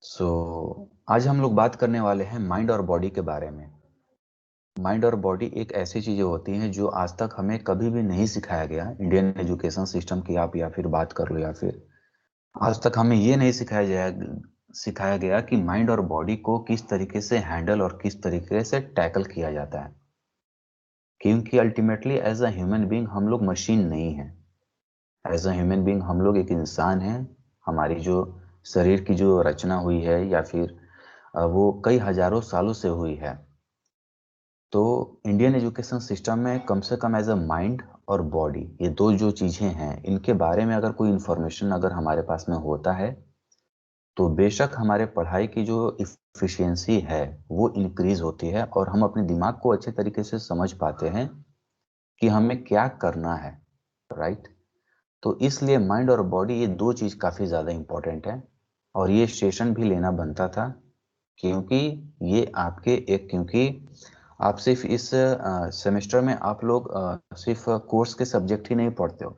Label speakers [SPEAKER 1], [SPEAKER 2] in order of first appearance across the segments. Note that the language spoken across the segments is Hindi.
[SPEAKER 1] आज हम लोग बात करने वाले हैं माइंड और बॉडी के बारे में। माइंड और बॉडी एक ऐसी चीज़ें होती हैं जो आज तक हमें कभी भी नहीं सिखाया गया। इंडियन एजुकेशन सिस्टम की आप या फिर बात कर लो, या फिर आज तक हमें ये नहीं सिखाया गया कि माइंड और बॉडी को किस तरीके से हैंडल और किस तरीके से टैकल किया जाता है। क्योंकि ultimately as a human being हम लोग मशीन नहीं हैं। एज अ ह्यूमन बीइंग हम लोग एक इंसान हैं। हमारी जो शरीर की जो रचना हुई है या फिर वो कई हजारों सालों से हुई है। तो इंडियन एजुकेशन सिस्टम में कम से कम एज अ माइंड और बॉडी, ये दो जो चीज़ें हैं, इनके बारे में अगर कोई इन्फॉर्मेशन अगर हमारे पास में होता है तो बेशक हमारे पढ़ाई की जो इफ़िशियंसी है वो इंक्रीज होती है और हम अपने दिमाग को अच्छे तरीके से समझ पाते हैं कि हमें क्या करना है। राइट। तो इसलिए माइंड और बॉडी, ये दो चीज़ काफ़ी ज़्यादा इम्पोर्टेंट है। और ये सेशन भी लेना बनता था, क्योंकि ये आपके एक क्योंकि आप सिर्फ इस सेमेस्टर में आप लोग सिर्फ कोर्स के सब्जेक्ट ही नहीं पढ़ते हो।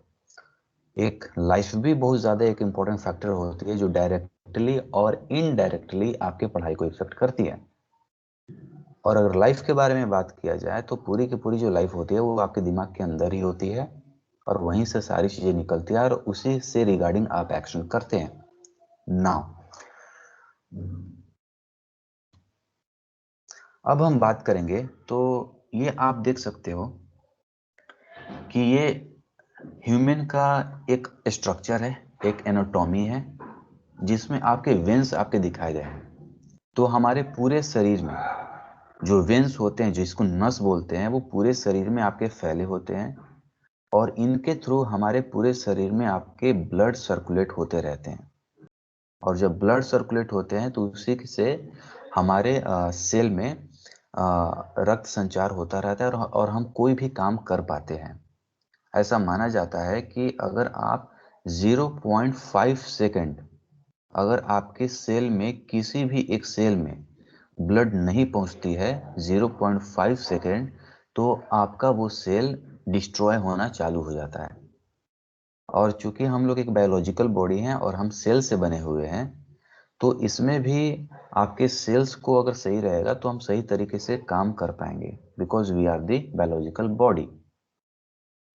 [SPEAKER 1] एक लाइफ भी बहुत ज़्यादा एक इम्पोर्टेंट फैक्टर होती है जो डायरेक्टली और इनडायरेक्टली आपके पढ़ाई को इफेक्ट करती है। और अगर लाइफ के बारे में बात किया जाए तो पूरी की पूरी जो लाइफ होती है वो आपके दिमाग के अंदर ही होती है और वहीं से सारी चीज़ें निकलती है और उसी से रिगार्डिंग आप एक्शन करते हैं। नाउ अब हम बात करेंगे तो ये आप देख सकते हो कि ये ह्यूमन का एक स्ट्रक्चर है, एक एनाटॉमी है, जिसमें आपके वेन्स आपके दिखाए गए हैं। तो हमारे पूरे शरीर में जो वेन्स होते हैं, जिसको नस बोलते हैं, वो पूरे शरीर में आपके फैले होते हैं और इनके थ्रू हमारे पूरे शरीर में आपके ब्लड सर्कुलेट होते रहते हैं। और जब ब्लड सर्कुलेट होते हैं तो उसी से हमारे सेल में रक्त संचार होता रहता है और हम कोई भी काम कर पाते हैं। ऐसा माना जाता है कि अगर आप 0.5 सेकंड, अगर आपके सेल में किसी भी एक सेल में ब्लड नहीं पहुंचती है 0.5 सेकंड, तो आपका वो सेल डिस्ट्रॉय होना चालू हो जाता है। और चूंकि हम लोग एक बायोलॉजिकल बॉडी हैं और हम सेल से बने हुए हैं, तो इसमें भी आपके सेल्स को अगर सही रहेगा तो हम सही तरीके से काम कर पाएंगे, because we are the biological body.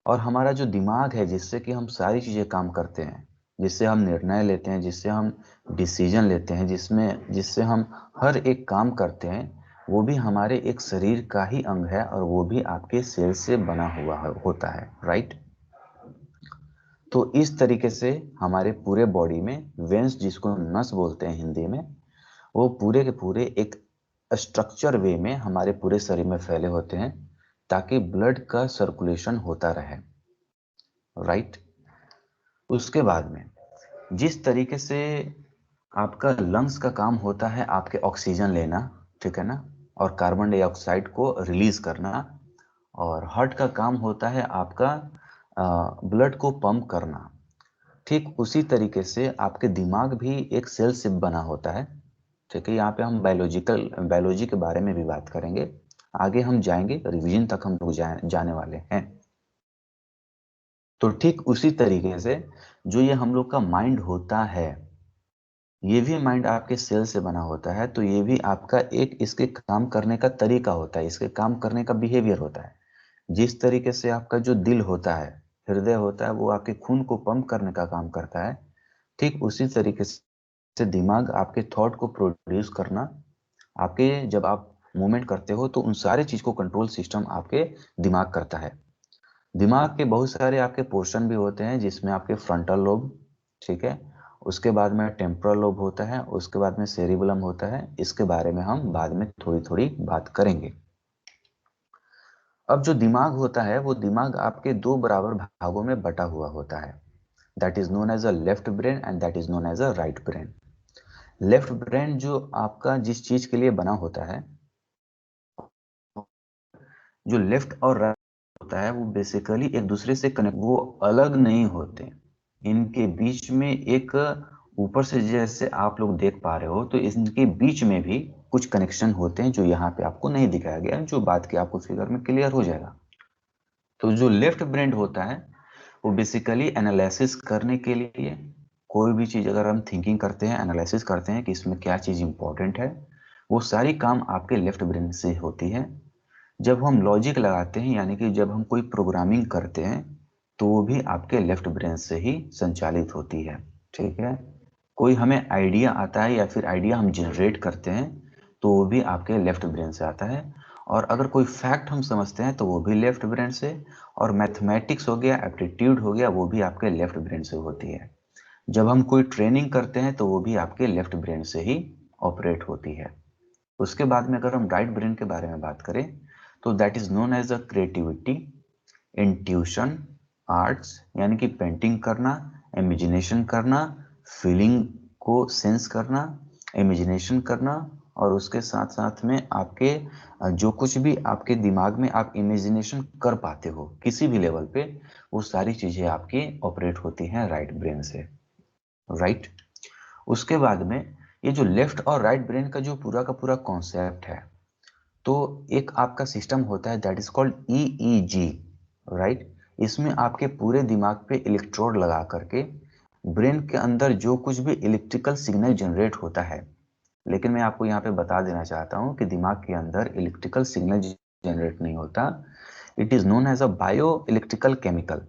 [SPEAKER 1] और हमारा जो दिमाग है, जिससे कि हम सारी चीज़ें काम करते हैं, जिससे हम निर्णय लेते हैं, जिससे हम डिसीजन लेते हैं, जिससे हम हर एक काम करते हैं, वो भी हमारे एक शरीर का ही अंग है और वो भी आपके सेल से बना हुआ होता है। राइट। तो इस तरीके से हमारे पूरे बॉडी में वेन्स, जिसको नस बोलते हैं हिंदी में, वो पूरे के पूरे एक स्ट्रक्चर वे में हमारे पूरे शरीर में फैले होते हैं ताकि ब्लड का सर्कुलेशन होता रहे। राइट। उसके बाद में जिस तरीके से आपका लंग्स का काम होता है आपके ऑक्सीजन लेना, ठीक है ना, और कार्बन डाइऑक्साइड को रिलीज करना, और हार्ट का काम होता है आपका ब्लड को पंप करना, ठीक उसी तरीके से आपके दिमाग भी एक सेल से बना होता है। ठीक है, यहाँ पे हम बायोलॉजी के बारे में भी बात करेंगे। आगे हम जाएंगे, रिवीजन तक हम लोग जाने वाले हैं। तो ठीक उसी तरीके से जो ये हम लोग का माइंड होता है, ये भी माइंड आपके सेल से बना होता है। तो ये भी आपका एक इसके काम करने का तरीका होता है, इसके काम करने का बिहेवियर होता है। जिस तरीके से आपका जो दिल होता है, हृदय होता है, वो आपके खून को पंप करने का काम करता है, ठीक उसी तरीके से दिमाग आपके थॉट को प्रोड्यूस करना, आपके जब आप मूवमेंट करते हो तो उन सारे चीज को कंट्रोल सिस्टम आपके दिमाग करता है। दिमाग के बहुत सारे आपके पोर्शन भी होते हैं, जिसमें आपके फ्रंटल लोब, ठीक है, उसके बाद में टेम्पोरल लोब होता है, उसके बाद में सेरिबेलम होता है। इसके बारे में हम बाद में थोड़ी थोड़ी बात करेंगे। अब जो दिमाग होता है, वो दिमाग आपके दो बराबर भागों में बटा हुआ होता है। That is known as a left brain and that is known as a right brain. Left brain जो आपका जिस चीज के लिए बना होता है, जो लेफ्ट और राइट होता है, वो बेसिकली एक दूसरे से कनेक्ट, वो अलग नहीं होते। इनके बीच में एक, ऊपर से जैसे आप लोग देख पा रहे हो, तो इनके बीच में भी कुछ कनेक्शन होते हैं जो यहाँ पे आपको नहीं दिखाया गया, जो बात की आपको फिगर में क्लियर हो जाएगा। तो जो लेफ्ट ब्रेन होता है वो बेसिकली एनालिसिस करने के लिए, कोई भी चीज़ अगर हम थिंकिंग करते हैं, एनालिसिस करते हैं कि इसमें क्या चीज़ इंपॉर्टेंट है, वो सारी काम आपके लेफ्ट ब्रेन से होती है। जब हम लॉजिक लगाते हैं, यानी कि जब हम कोई प्रोग्रामिंग करते हैं, तो वो भी आपके लेफ्ट ब्रेन से ही संचालित होती है। ठीक है, कोई हमें आइडिया आता है या फिर आइडिया हम जनरेट करते हैं, तो वो भी आपके लेफ्ट ब्रेन से आता है। और अगर कोई फैक्ट हम समझते हैं तो वो भी लेफ्ट ब्रेन से। और मैथमेटिक्स हो गया, एप्टीट्यूड हो गया, वो भी आपके लेफ्ट ब्रेन से होती है। जब हम कोई ट्रेनिंग करते हैं तो वो भी आपके लेफ्ट ब्रेन से ही ऑपरेट होती है। उसके बाद में अगर हम राइट ब्रेन के बारे में बात करें, तो that is known as a creativity, intuition, arts यानी कि पेंटिंग करना, इमेजिनेशन करना, फीलिंग को सेंस करना, इमेजिनेशन करना, और उसके साथ साथ में आपके जो कुछ भी आपके दिमाग में आप इमेजिनेशन कर पाते हो किसी भी लेवल पे, वो सारी चीजें आपकी ऑपरेट होती हैं राइट ब्रेन से। राइट। उसके बाद में ये जो लेफ्ट और राइट ब्रेन का जो पूरा का पूरा कॉन्सेप्ट है, तो एक आपका सिस्टम होता है that is called EEG. Right. इसमें आपके पूरे दिमाग पे इलेक्ट्रोड लगा करके ब्रेन के अंदर जो कुछ भी इलेक्ट्रिकल सिग्नल जनरेट होता है, लेकिन मैं आपको यहाँ पे बता देना चाहता हूँ कि दिमाग के अंदर इलेक्ट्रिकल सिग्नल जनरेट नहीं होता। It is known as a bio electrical chemical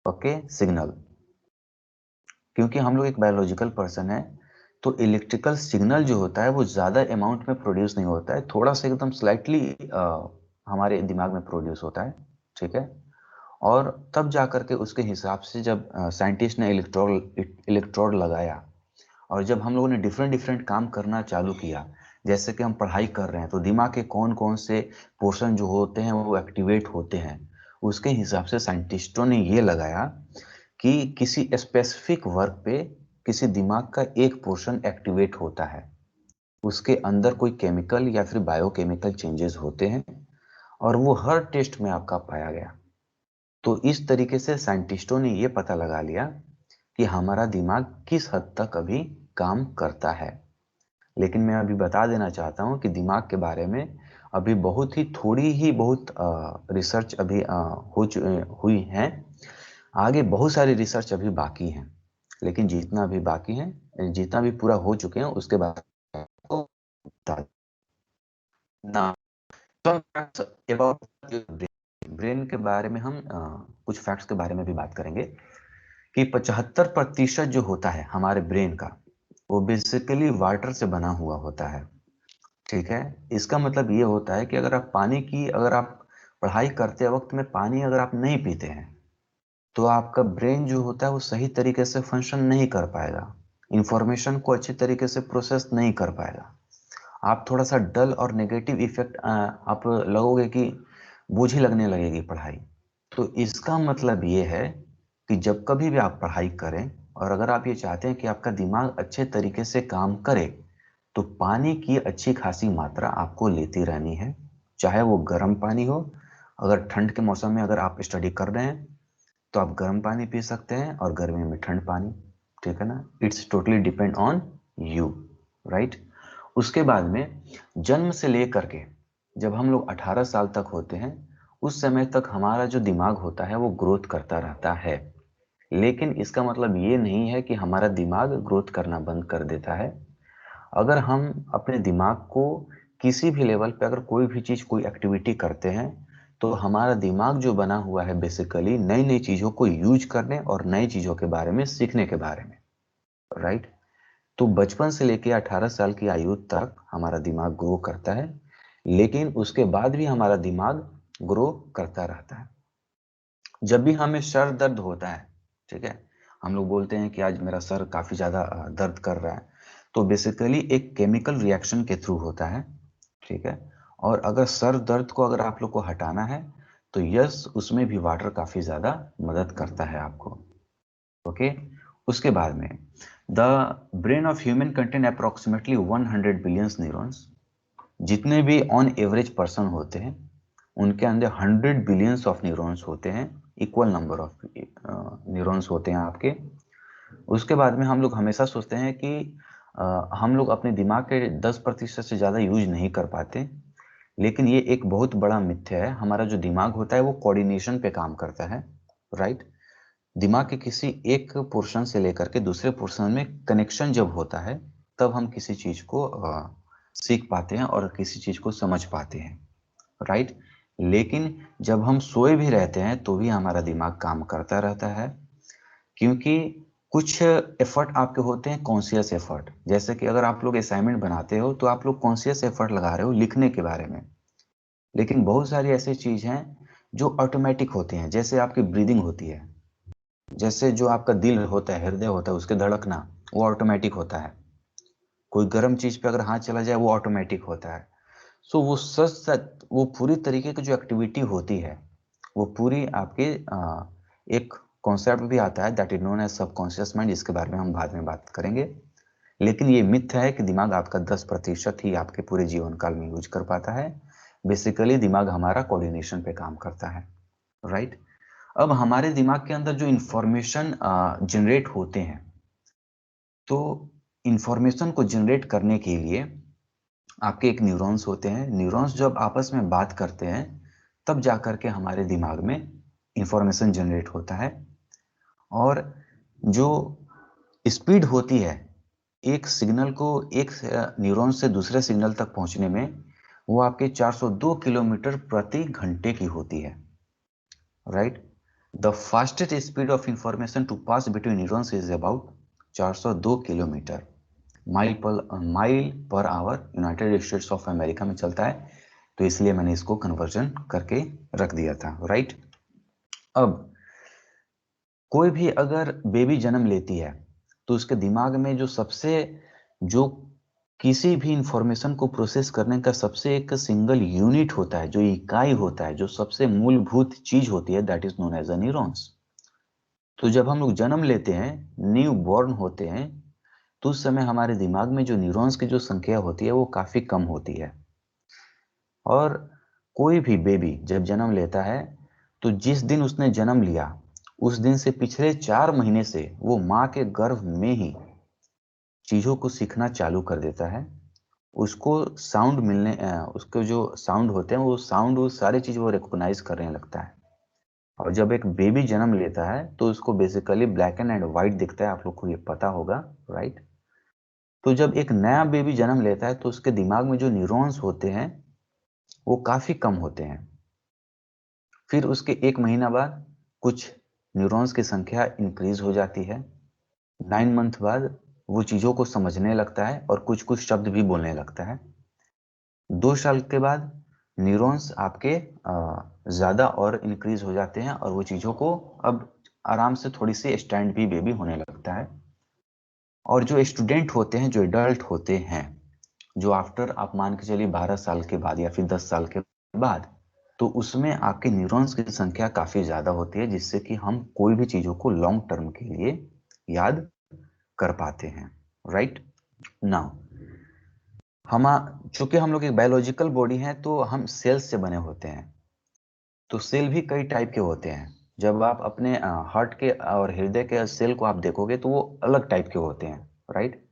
[SPEAKER 1] okay signal. क्योंकि हम लोग एक बायोलॉजिकल पर्सन है, तो इलेक्ट्रिकल सिग्नल जो होता है वो ज़्यादा अमाउंट में प्रोड्यूस नहीं होता है, थोड़ा सा एकदम स्लाइटली हमारे दिमाग में प्रोड्यूस होता है। ठीक है। और तब जा करके उसके हिसाब से जब साइंटिस्ट ने इलेक्ट्रोड लगाया, और जब हम लोगों ने डिफरेंट डिफरेंट काम करना चालू किया, जैसे कि हम पढ़ाई कर रहे हैं तो दिमाग के कौन कौन से पोर्शन जो होते हैं वो एक्टिवेट होते हैं, उसके हिसाब से साइंटिस्टों ने ये लगाया कि किसी स्पेसिफिक वर्क पे किसी दिमाग का एक पोर्शन एक्टिवेट होता है, उसके अंदर कोई केमिकल या फिर बायोकेमिकल चेंजेस होते हैं, और वो हर टेस्ट में आपका पाया गया। तो इस तरीके से साइंटिस्टों ने ये पता लगा लिया कि हमारा दिमाग किस हद तक अभी काम करता है। लेकिन मैं अभी बता देना चाहता हूँ कि दिमाग के बारे में अभी बहुत ही थोड़ी ही बहुत रिसर्च अभी हुई है। आगे बहुत सारी रिसर्च अभी बाकी है, लेकिन जितना भी बाकी है, जितना भी पूरा हो चुके हैं उसके बाद आपको बता ना। अबाउट ब्रेन के बारे में हम कुछ फैक्ट्स के बारे में भी बात करेंगे कि 75% जो होता है हमारे ब्रेन का, वो बेसिकली वाटर से बना हुआ होता है। ठीक है। इसका मतलब ये होता है कि अगर आप पढ़ाई करते वक्त में पानी अगर आप नहीं पीते हैं, तो आपका ब्रेन जो होता है वो सही तरीके से फंक्शन नहीं कर पाएगा, इंफॉर्मेशन को अच्छी तरीके से प्रोसेस नहीं कर पाएगा। आप थोड़ा सा डल और नेगेटिव इफेक्ट आप लगोगे कि बोझ ही लगने लगेगी पढ़ाई। तो इसका मतलब ये है कि जब कभी भी आप पढ़ाई करें, और अगर आप ये चाहते हैं कि आपका दिमाग अच्छे तरीके से काम करे, तो पानी की अच्छी खासी मात्रा आपको लेती रहनी है। चाहे वो गर्म पानी हो, अगर ठंड के मौसम में अगर आप स्टडी कर रहे हैं तो आप गर्म पानी पी सकते हैं, और गर्मी में ठंड पानी। ठीक है ना, it's totally depend on you. Right. उसके बाद में जन्म से लेकर के जब हम लोग 18 साल तक होते हैं, उस समय तक हमारा जो दिमाग होता है वो ग्रोथ करता रहता है। लेकिन इसका मतलब ये नहीं है कि हमारा दिमाग ग्रोथ करना बंद कर देता है। अगर हम अपने दिमाग को किसी भी लेवल पे अगर कोई भी चीज कोई एक्टिविटी करते हैं, तो हमारा दिमाग जो बना हुआ है बेसिकली नई नई चीजों को यूज करने और नई चीजों के बारे में सीखने के बारे में। राइट। तो बचपन से लेकर 18 साल की आयु तक हमारा दिमाग ग्रो करता है, लेकिन उसके बाद भी हमारा दिमाग ग्रो करता रहता है। जब भी हमें सर दर्द होता है, ठीक है, हम लोग बोलते हैं कि आज मेरा सर काफी ज्यादा दर्द कर रहा है, तो बेसिकली एक केमिकल रिएक्शन के थ्रू होता है। ठीक है। और अगर सर दर्द को अगर आप लोग को हटाना है, तो यस, उसमें भी वाटर काफी ज्यादा मदद करता है आपको। ओके। उसके बाद में the brain of human contain approximately 100 billion neurons. जितने भी ऑन एवरेज पर्सन होते हैं उनके अंदर 100 बिलियंस ऑफ न्यूरॉन्स होते हैं, इक्वल नंबर ऑफ न्यूरॉन्स होते हैं आपके। उसके बाद में हम लोग हमेशा सोचते हैं कि हम लोग अपने दिमाग के 10% से ज़्यादा यूज नहीं कर पाते, लेकिन ये एक बहुत बड़ा मिथ्या है। हमारा जो दिमाग होता है वो कोऑर्डिनेशन पे काम करता है। राइट। दिमाग के किसी एक पोर्शन से लेकर के दूसरे पोर्शन में कनेक्शन जब होता है तब हम किसी चीज को सीख पाते हैं और किसी चीज को समझ पाते हैं, राइट। लेकिन जब हम सोए भी रहते हैं तो भी हमारा दिमाग काम करता रहता है, क्योंकि कुछ एफर्ट आपके होते हैं कॉन्शियस एफर्ट। जैसे कि अगर आप लोग असाइनमेंट बनाते हो तो आप लोग कॉन्शियस एफर्ट लगा रहे हो लिखने के बारे में, लेकिन बहुत सारी ऐसी चीज हैं जो ऑटोमेटिक होती हैं। जैसे आपकी ब्रीदिंग होती है, जैसे जो आपका दिल होता है, हृदय होता है, उसके धड़कना वो ऑटोमेटिक होता है। कोई गर्म चीज पे अगर हाथ चला जाए वो ऑटोमेटिक होता है। सो वो सच सच वो पूरी तरीके की जो एक्टिविटी होती है वो पूरी आपके एक कॉन्सेप्ट भी आता है that is known as subconscious mind, जिसके बारे में हम बाद में बात करेंगे। लेकिन ये मिथ है कि दिमाग आपका 10% ही आपके पूरे जीवन काल में यूज कर पाता है। बेसिकली दिमाग हमारा कोऑर्डिनेशन पे काम करता है, राइट। अब हमारे दिमाग के अंदर जो इंफॉर्मेशन जनरेट होते हैं, तो इंफॉर्मेशन को जनरेट करने के लिए आपके एक न्यूरॉन्स होते हैं। न्यूरॉन्स जब आपस में बात करते हैं तब जाकर के हमारे दिमाग में इंफॉर्मेशन जनरेट होता है। और जो स्पीड होती है एक सिग्नल को एक न्यूरॉन से दूसरे सिग्नल तक पहुंचने में, वो आपके 402 किलोमीटर प्रति घंटे की होती है, right. The fastest speed of information to pass between neurons is about 402 kilometre mile per hour United States of America में चलता है। तो इसलिए मैंने इसको कन्वर्जन करके रख दिया था, राइट। अब कोई भी अगर बेबी जन्म लेती है तो उसके दिमाग में जो किसी भी इंफॉर्मेशन को प्रोसेस करने का सबसे एक सिंगल यूनिट होता है, जो इकाई होता है, जो सबसे मूलभूत चीज होती है, that is known as a neurons. तो जब हम लोग जन्म लेते हैं, न्यू बॉर्न होते हैं, तो उस समय हमारे दिमाग में जो न्यूरॉन्स की जो संख्या होती है वो काफी कम होती है। और कोई भी बेबी जब जन्म लेता है तो जिस दिन उसने जन्म लिया उस दिन से पिछले 4 महीने से वो माँ के गर्भ में ही चीजों को सीखना चालू कर देता है। उसको साउंड उसके जो साउंड होते हैं वो साउंड, वो सारी चीज वो रिकॉग्नाइज करने लगता है। और जब एक बेबी जन्म लेता है तो उसको बेसिकली ब्लैक एंड व्हाइट दिखता है, आप लोग को ये पता होगा, राइट। तो जब एक नया बेबी जन्म लेता है तो उसके दिमाग में जो न्यूरॉन्स होते हैं वो काफी कम होते हैं। फिर उसके 1 महीना बाद कुछ न्यूरॉन्स की संख्या इंक्रीज हो जाती है। 9 मंथ बाद वो चीजों को समझने लगता है और कुछ कुछ शब्द भी बोलने लगता है। 2 साल के बाद न्यूरॉन्स आपके ज्यादा और इंक्रीज हो जाते हैं और वो चीजों को अब आराम से थोड़ी सी स्टैंड भी बेबी होने लगता है। और जो स्टूडेंट होते हैं, जो एडल्ट होते हैं, जो आफ्टर आप मान के चलिए 12 साल के बाद या फिर 10 साल के बाद, तो उसमें आपके न्यूरॉन्स की संख्या काफी ज्यादा होती है, जिससे कि हम कोई भी चीजों को लॉन्ग टर्म के लिए याद कर पाते हैं, राइट। नाउ हम चूंकि हम लोग एक बायोलॉजिकल बॉडी है तो हम सेल्स से बने होते हैं। तो सेल भी कई टाइप के होते हैं। जब आप अपने हार्ट के और हृदय के सेल को आप देखोगे तो वो अलग टाइप के होते हैं, राइट।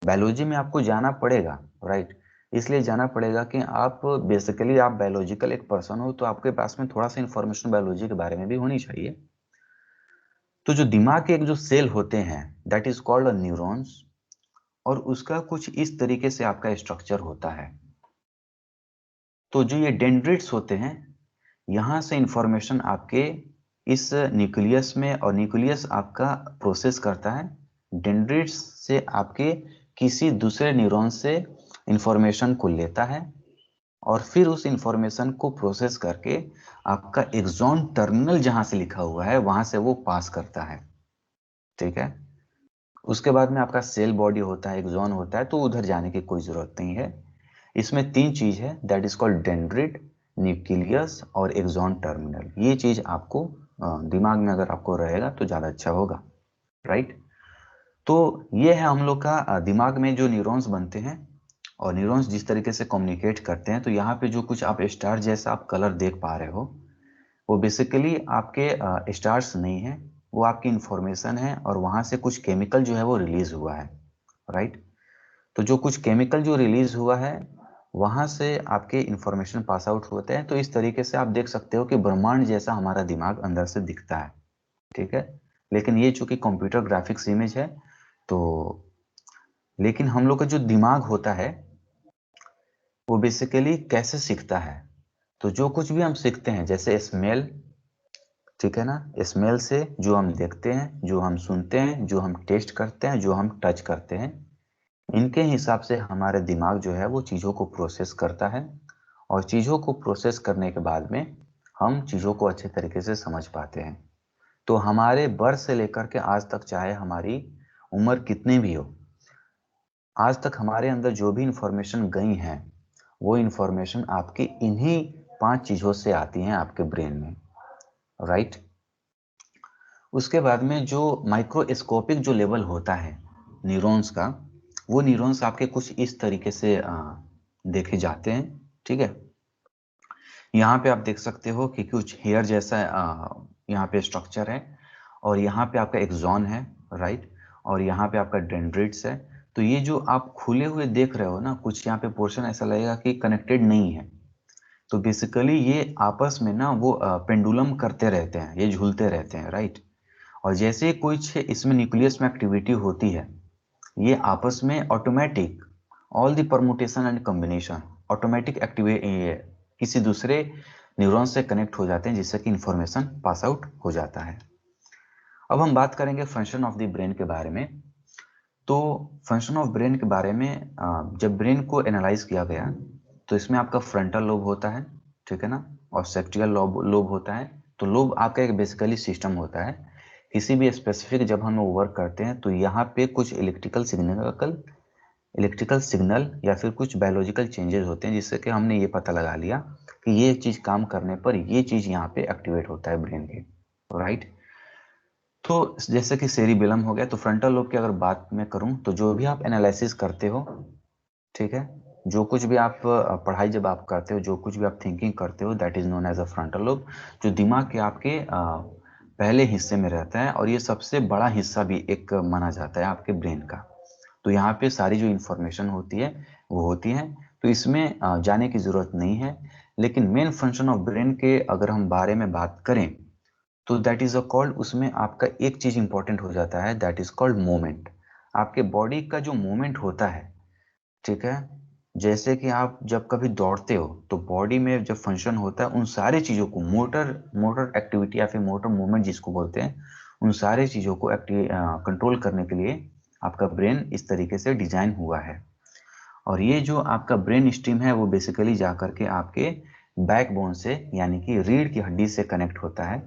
[SPEAKER 1] बायोलॉजी में आपको जाना पड़ेगा, राइट। इसलिए जाना पड़ेगा कि आप बेसिकली आप बायोलॉजिकल एक पर्सन हो तो आपके पास में थोड़ा सा इंफॉर्मेशन बायोलॉजी के बारे में भी होनी चाहिए। तो जो दिमाग के एक जो सेल होते हैं दैट इज कॉल्ड न्यूरॉन्स, और उसका कुछ इस तरीके से आपका स्ट्रक्चर होता है। तो जो ये डेंड्रिट्स होते हैं, यहाँ से इंफॉर्मेशन आपके इस न्यूक्लियस में, और न्यूक्लियस आपका प्रोसेस करता है। डेंड्रिट्स से आपके किसी दूसरे न्यूरॉन से इंफॉर्मेशन को लेता है और फिर उस इंफॉर्मेशन को प्रोसेस करके आपका एक्सॉन टर्मिनल जहां से लिखा हुआ है वहां से वो पास करता है, ठीक है। उसके बाद में आपका सेल बॉडी होता है, एक्सॉन होता है, तो उधर जाने की कोई जरूरत नहीं है। इसमें 3 चीज है, दैट इज कॉल्ड डेंड्रिट, न्यूक्लियस और एक्सॉन टर्मिनल। ये चीज आपको दिमाग में अगर आपको रहेगा तो ज्यादा अच्छा होगा, राइट। तो ये है हम लोग का दिमाग में जो न्यूरॉन्स बनते हैं और न्यूरॉन्स जिस तरीके से कम्युनिकेट करते हैं। तो यहाँ पे जो कुछ आप स्टार जैसा आप कलर देख पा रहे हो वो बेसिकली आपके स्टार्स नहीं है, वो आपकी इंफॉर्मेशन है और वहां से कुछ केमिकल जो है वो रिलीज हुआ है, राइट। तो जो कुछ केमिकल जो रिलीज हुआ है वहां से आपके इंफॉर्मेशन पास आउट होते हैं। तो इस तरीके से आप देख सकते हो कि ब्रह्मांड जैसा हमारा दिमाग अंदर से दिखता है, ठीक है। लेकिन ये चूंकि कंप्यूटर ग्राफिक्स इमेज है तो, लेकिन हम लोग का जो दिमाग होता है वो बेसिकली कैसे सीखता है, तो जो कुछ भी हम सीखते हैं जैसे स्मेल, ठीक है ना, स्मेल से जो हम देखते हैं, जो हम सुनते हैं, जो हम टेस्ट करते हैं, जो हम टच करते हैं, इनके हिसाब से हमारे दिमाग जो है वो चीज़ों को प्रोसेस करता है, और चीज़ों को प्रोसेस करने के बाद में हम चीज़ों को अच्छे तरीके से समझ पाते हैं। तो हमारे बर्थ से लेकर के आज तक, चाहे हमारी उम्र कितनी भी हो, आज तक हमारे अंदर जो भी इंफॉर्मेशन गई हैं वो इंफॉर्मेशन आपकी इन्हीं 5 चीज़ों से आती हैं आपके ब्रेन में, राइट। उसके बाद में जो माइक्रोस्कोपिक जो लेवल होता है न्यूरॉन्स का, वो न्यूरॉन्स आपके कुछ इस तरीके से देखे जाते हैं, ठीक है। यहाँ पे आप देख सकते हो कि कुछ हेयर जैसा यहाँ पे स्ट्रक्चर है, और यहाँ पे आपका एक्सॉन है, राइट, और यहाँ पे आपका डेंड्रिट्स है। तो ये जो आप खुले हुए देख रहे हो ना, कुछ यहाँ पे पोर्शन ऐसा लगेगा कि कनेक्टेड नहीं है, तो बेसिकली ये आपस में ना वो पेंडुलम करते रहते हैं, ये झूलते रहते हैं, राइट। और जैसे ही कुछ इसमें न्यूक्लियस में एक्टिविटी होती है, ये आपस में automatic all the permutation and combination automatic activate किसी दूसरे न्यूरॉन से कनेक्ट हो जाते हैं, जिससे कि इंफॉर्मेशन पास आउट हो जाता है। अब हम बात करेंगे फंक्शन ऑफ द ब्रेन के बारे में। तो फंक्शन ऑफ ब्रेन के बारे में जब ब्रेन को एनालाइज किया गया तो इसमें आपका फ्रंटल लोब होता है, ठीक है ना, और सेक्टियल लोब लोब होता है। तो लोब आपका एक बेसिकली सिस्टम होता है, किसी भी स्पेसिफिक जब हम वर्क करते हैं तो यहाँ पे कुछ इलेक्ट्रिकल सिग्नल या फिर कुछ बायोलॉजिकल चेंजेस होते हैं, जिससे कि हमने ये पता लगा लिया कि ये चीज़ काम करने पर ये चीज़ यहाँ पे एक्टिवेट होता है ब्रेन के, राइट। तो जैसे कि सेरिबेलम हो गया, तो फ्रंटल लोब की अगर बात मैं करूं तो जो भी आप एनालिसिस करते हो, ठीक है, जो कुछ भी आप पढ़ाई जब आप करते हो, जो कुछ भी आप थिंकिंग करते हो, that is known as a frontal lobe, जो दिमाग के आपके पहले हिस्से में रहता है, और ये सबसे बड़ा हिस्सा भी एक माना जाता है आपके ब्रेन का। तो यहाँ पे सारी जो इंफॉर्मेशन होती है वो होती है, तो इसमें जाने की जरूरत नहीं है। लेकिन मेन फंक्शन ऑफ ब्रेन के अगर हम बारे में बात करें तो दैट इज अ कॉल्ड, उसमें आपका एक चीज इंपॉर्टेंट हो जाता है, दैट इज कॉल्ड मोमेंट। आपके बॉडी का जो मूवमेंट होता है, ठीक है, जैसे कि आप जब कभी दौड़ते हो तो बॉडी में जब फंक्शन होता है, उन सारी चीजों को मोटर मोटर एक्टिविटी या फिर मोटर मूवमेंट जिसको बोलते हैं, उन सारी चीजों को कंट्रोल करने के लिए आपका ब्रेन इस तरीके से डिजाइन हुआ है। और ये जो आपका ब्रेन स्ट्रीम है वो बेसिकली जा करके आपके बैकबोन से यानी कि रीढ़ की हड्डी से कनेक्ट होता है,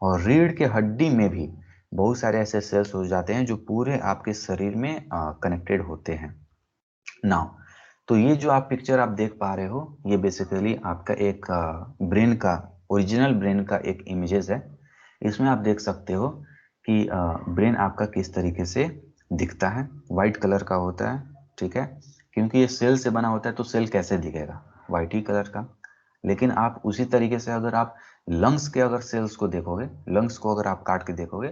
[SPEAKER 1] और रीढ़ के हड्डी में भी बहुत सारे ऐसे सेल्स हो जाते हैं जो पूरे आपके शरीर में कनेक्टेड होते हैं। नाउ, तो ये जो आप पिक्चर आप देख पा रहे हो, ये बेसिकली आपका एक ब्रेन का, ओरिजिनल ब्रेन का एक इमेजेस है। इसमें आप देख सकते हो कि ब्रेन आपका किस तरीके से दिखता है, वाइट कलर का होता है, ठीक है, क्योंकि ये सेल से बना होता है, तो सेल कैसे दिखेगा, वाइट ही कलर का। लेकिन आप उसी तरीके से अगर आप लंग्स के अगर सेल्स को देखोगे, लंग्स को अगर आप काट के देखोगे,